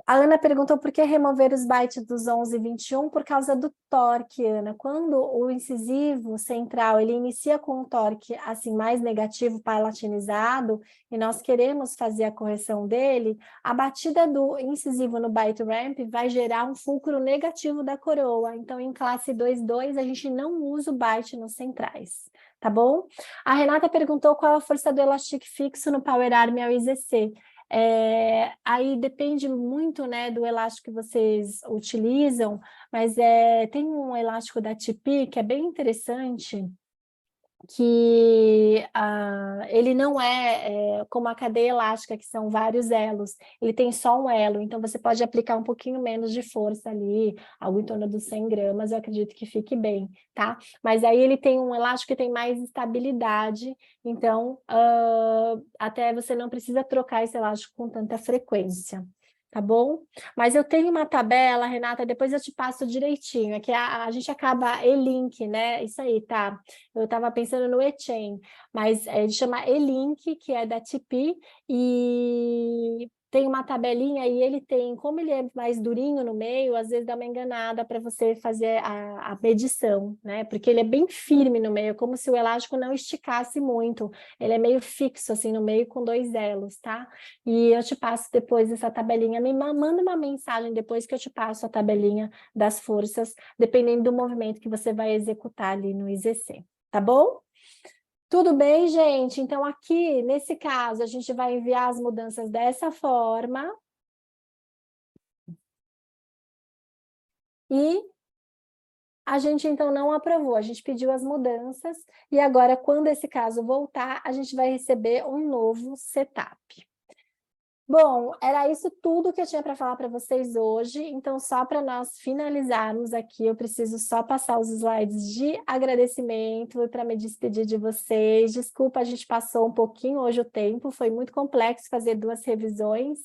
A Ana perguntou por que remover os bites dos 11 e 21, por causa do torque, Ana. Quando o incisivo central, ele inicia com um torque assim mais negativo, palatinizado, e nós queremos fazer a correção dele, a batida do incisivo no bite ramp vai gerar um fulcro negativo da coroa. Então, em classe 2.2, a gente não usa o bite nos centrais, tá bom? A Renata perguntou qual a força do elástico fixo no Power Arm ao IZC. Aí depende muito, né, do elástico que vocês utilizam, mas tem um elástico da TP que é bem interessante, que ele não é como a cadeia elástica, que são vários elos, ele tem só um elo, então você pode aplicar um pouquinho menos de força ali, algo em torno dos 100 gramas, eu acredito que fique bem, tá? Mas aí ele tem um elástico que tem mais estabilidade, então até você não precisa trocar esse elástico com tanta frequência. Tá bom? Mas eu tenho uma tabela, Renata, depois eu te passo direitinho, é que a gente acaba e-link, né? Isso aí, tá? Eu estava pensando no e-chain, mas ele chama e-link, que é da TP, e tem uma tabelinha e ele tem, como ele é mais durinho no meio, às vezes dá uma enganada para você fazer a medição, né? Porque ele é bem firme no meio, como se o elástico não esticasse muito. Ele é meio fixo assim no meio com 2 elos, tá? E eu te passo depois essa tabelinha, manda uma mensagem depois que eu te passo a tabelinha das forças, dependendo do movimento que você vai executar ali no IZC. Tá bom? Tudo bem, gente? Então, aqui, nesse caso, a gente vai enviar as mudanças dessa forma. E a gente, então, não aprovou. A gente pediu as mudanças. E agora, quando esse caso voltar, a gente vai receber um novo setup. Bom, era isso tudo que eu tinha para falar para vocês hoje, então só para nós finalizarmos aqui, eu preciso só passar os slides de agradecimento e para me despedir de vocês. Desculpa, a gente passou um pouquinho hoje o tempo, foi muito complexo fazer 2 revisões,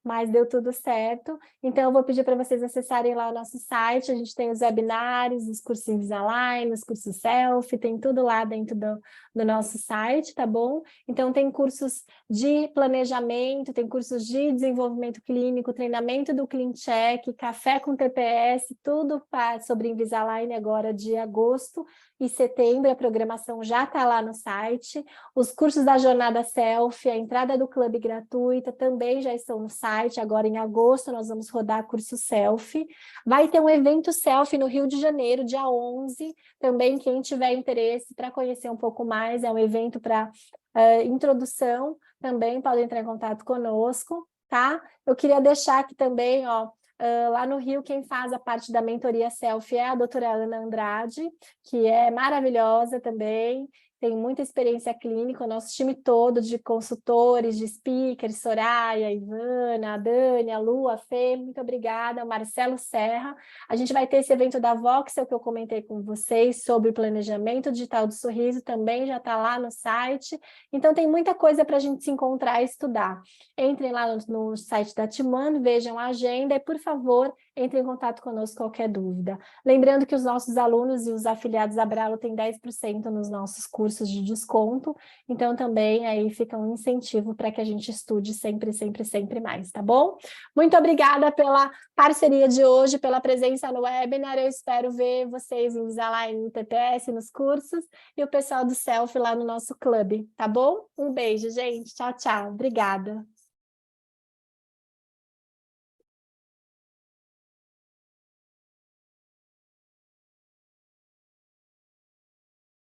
mas deu tudo certo. Então, eu vou pedir para vocês acessarem lá o nosso site, a gente tem os webinários, os cursos Invisalign, os cursos Selfie, tem tudo lá dentro do nosso site, tá bom? Então, tem cursos de planejamento, tem cursos de desenvolvimento clínico, treinamento do CleanCheck, café com TPS, tudo sobre Invisalign agora de agosto e setembro, a programação já está lá no site. Os cursos da Jornada Selfie, a entrada do clube gratuita também já estão no site. Agora, em agosto, nós vamos rodar curso Selfie. Vai ter um evento Selfie no Rio de Janeiro, dia 11. Também, quem tiver interesse para conhecer um pouco mais, é um evento para introdução, também pode entrar em contato conosco, tá? Eu queria deixar aqui também, ó, lá no Rio, quem faz a parte da mentoria Selfie é a doutora Ana Andrade, que é maravilhosa também, tem muita experiência clínica, o nosso time todo de consultores, de speakers, Soraya, a Ivana, a Dani, a Lu, a Fê, muito obrigada, o Marcelo Serra. A gente vai ter esse evento da Voxel que eu comentei com vocês sobre o planejamento digital do sorriso, também já está lá no site. Então tem muita coisa para a gente se encontrar e estudar. Entrem lá no site da Timano, vejam a agenda e, por favor, entrem em contato conosco qualquer dúvida. Lembrando que os nossos alunos e os afiliados à Bralo têm 10% nos nossos cursos de desconto, então também aí fica um incentivo para que a gente estude sempre, sempre, sempre mais, tá bom? Muito obrigada pela parceria de hoje, pela presença no webinar, eu espero ver vocês em Invisalign, no TPS, nos cursos, e o pessoal do Selfie lá no nosso clube, tá bom? Um beijo, gente, tchau, tchau, obrigada.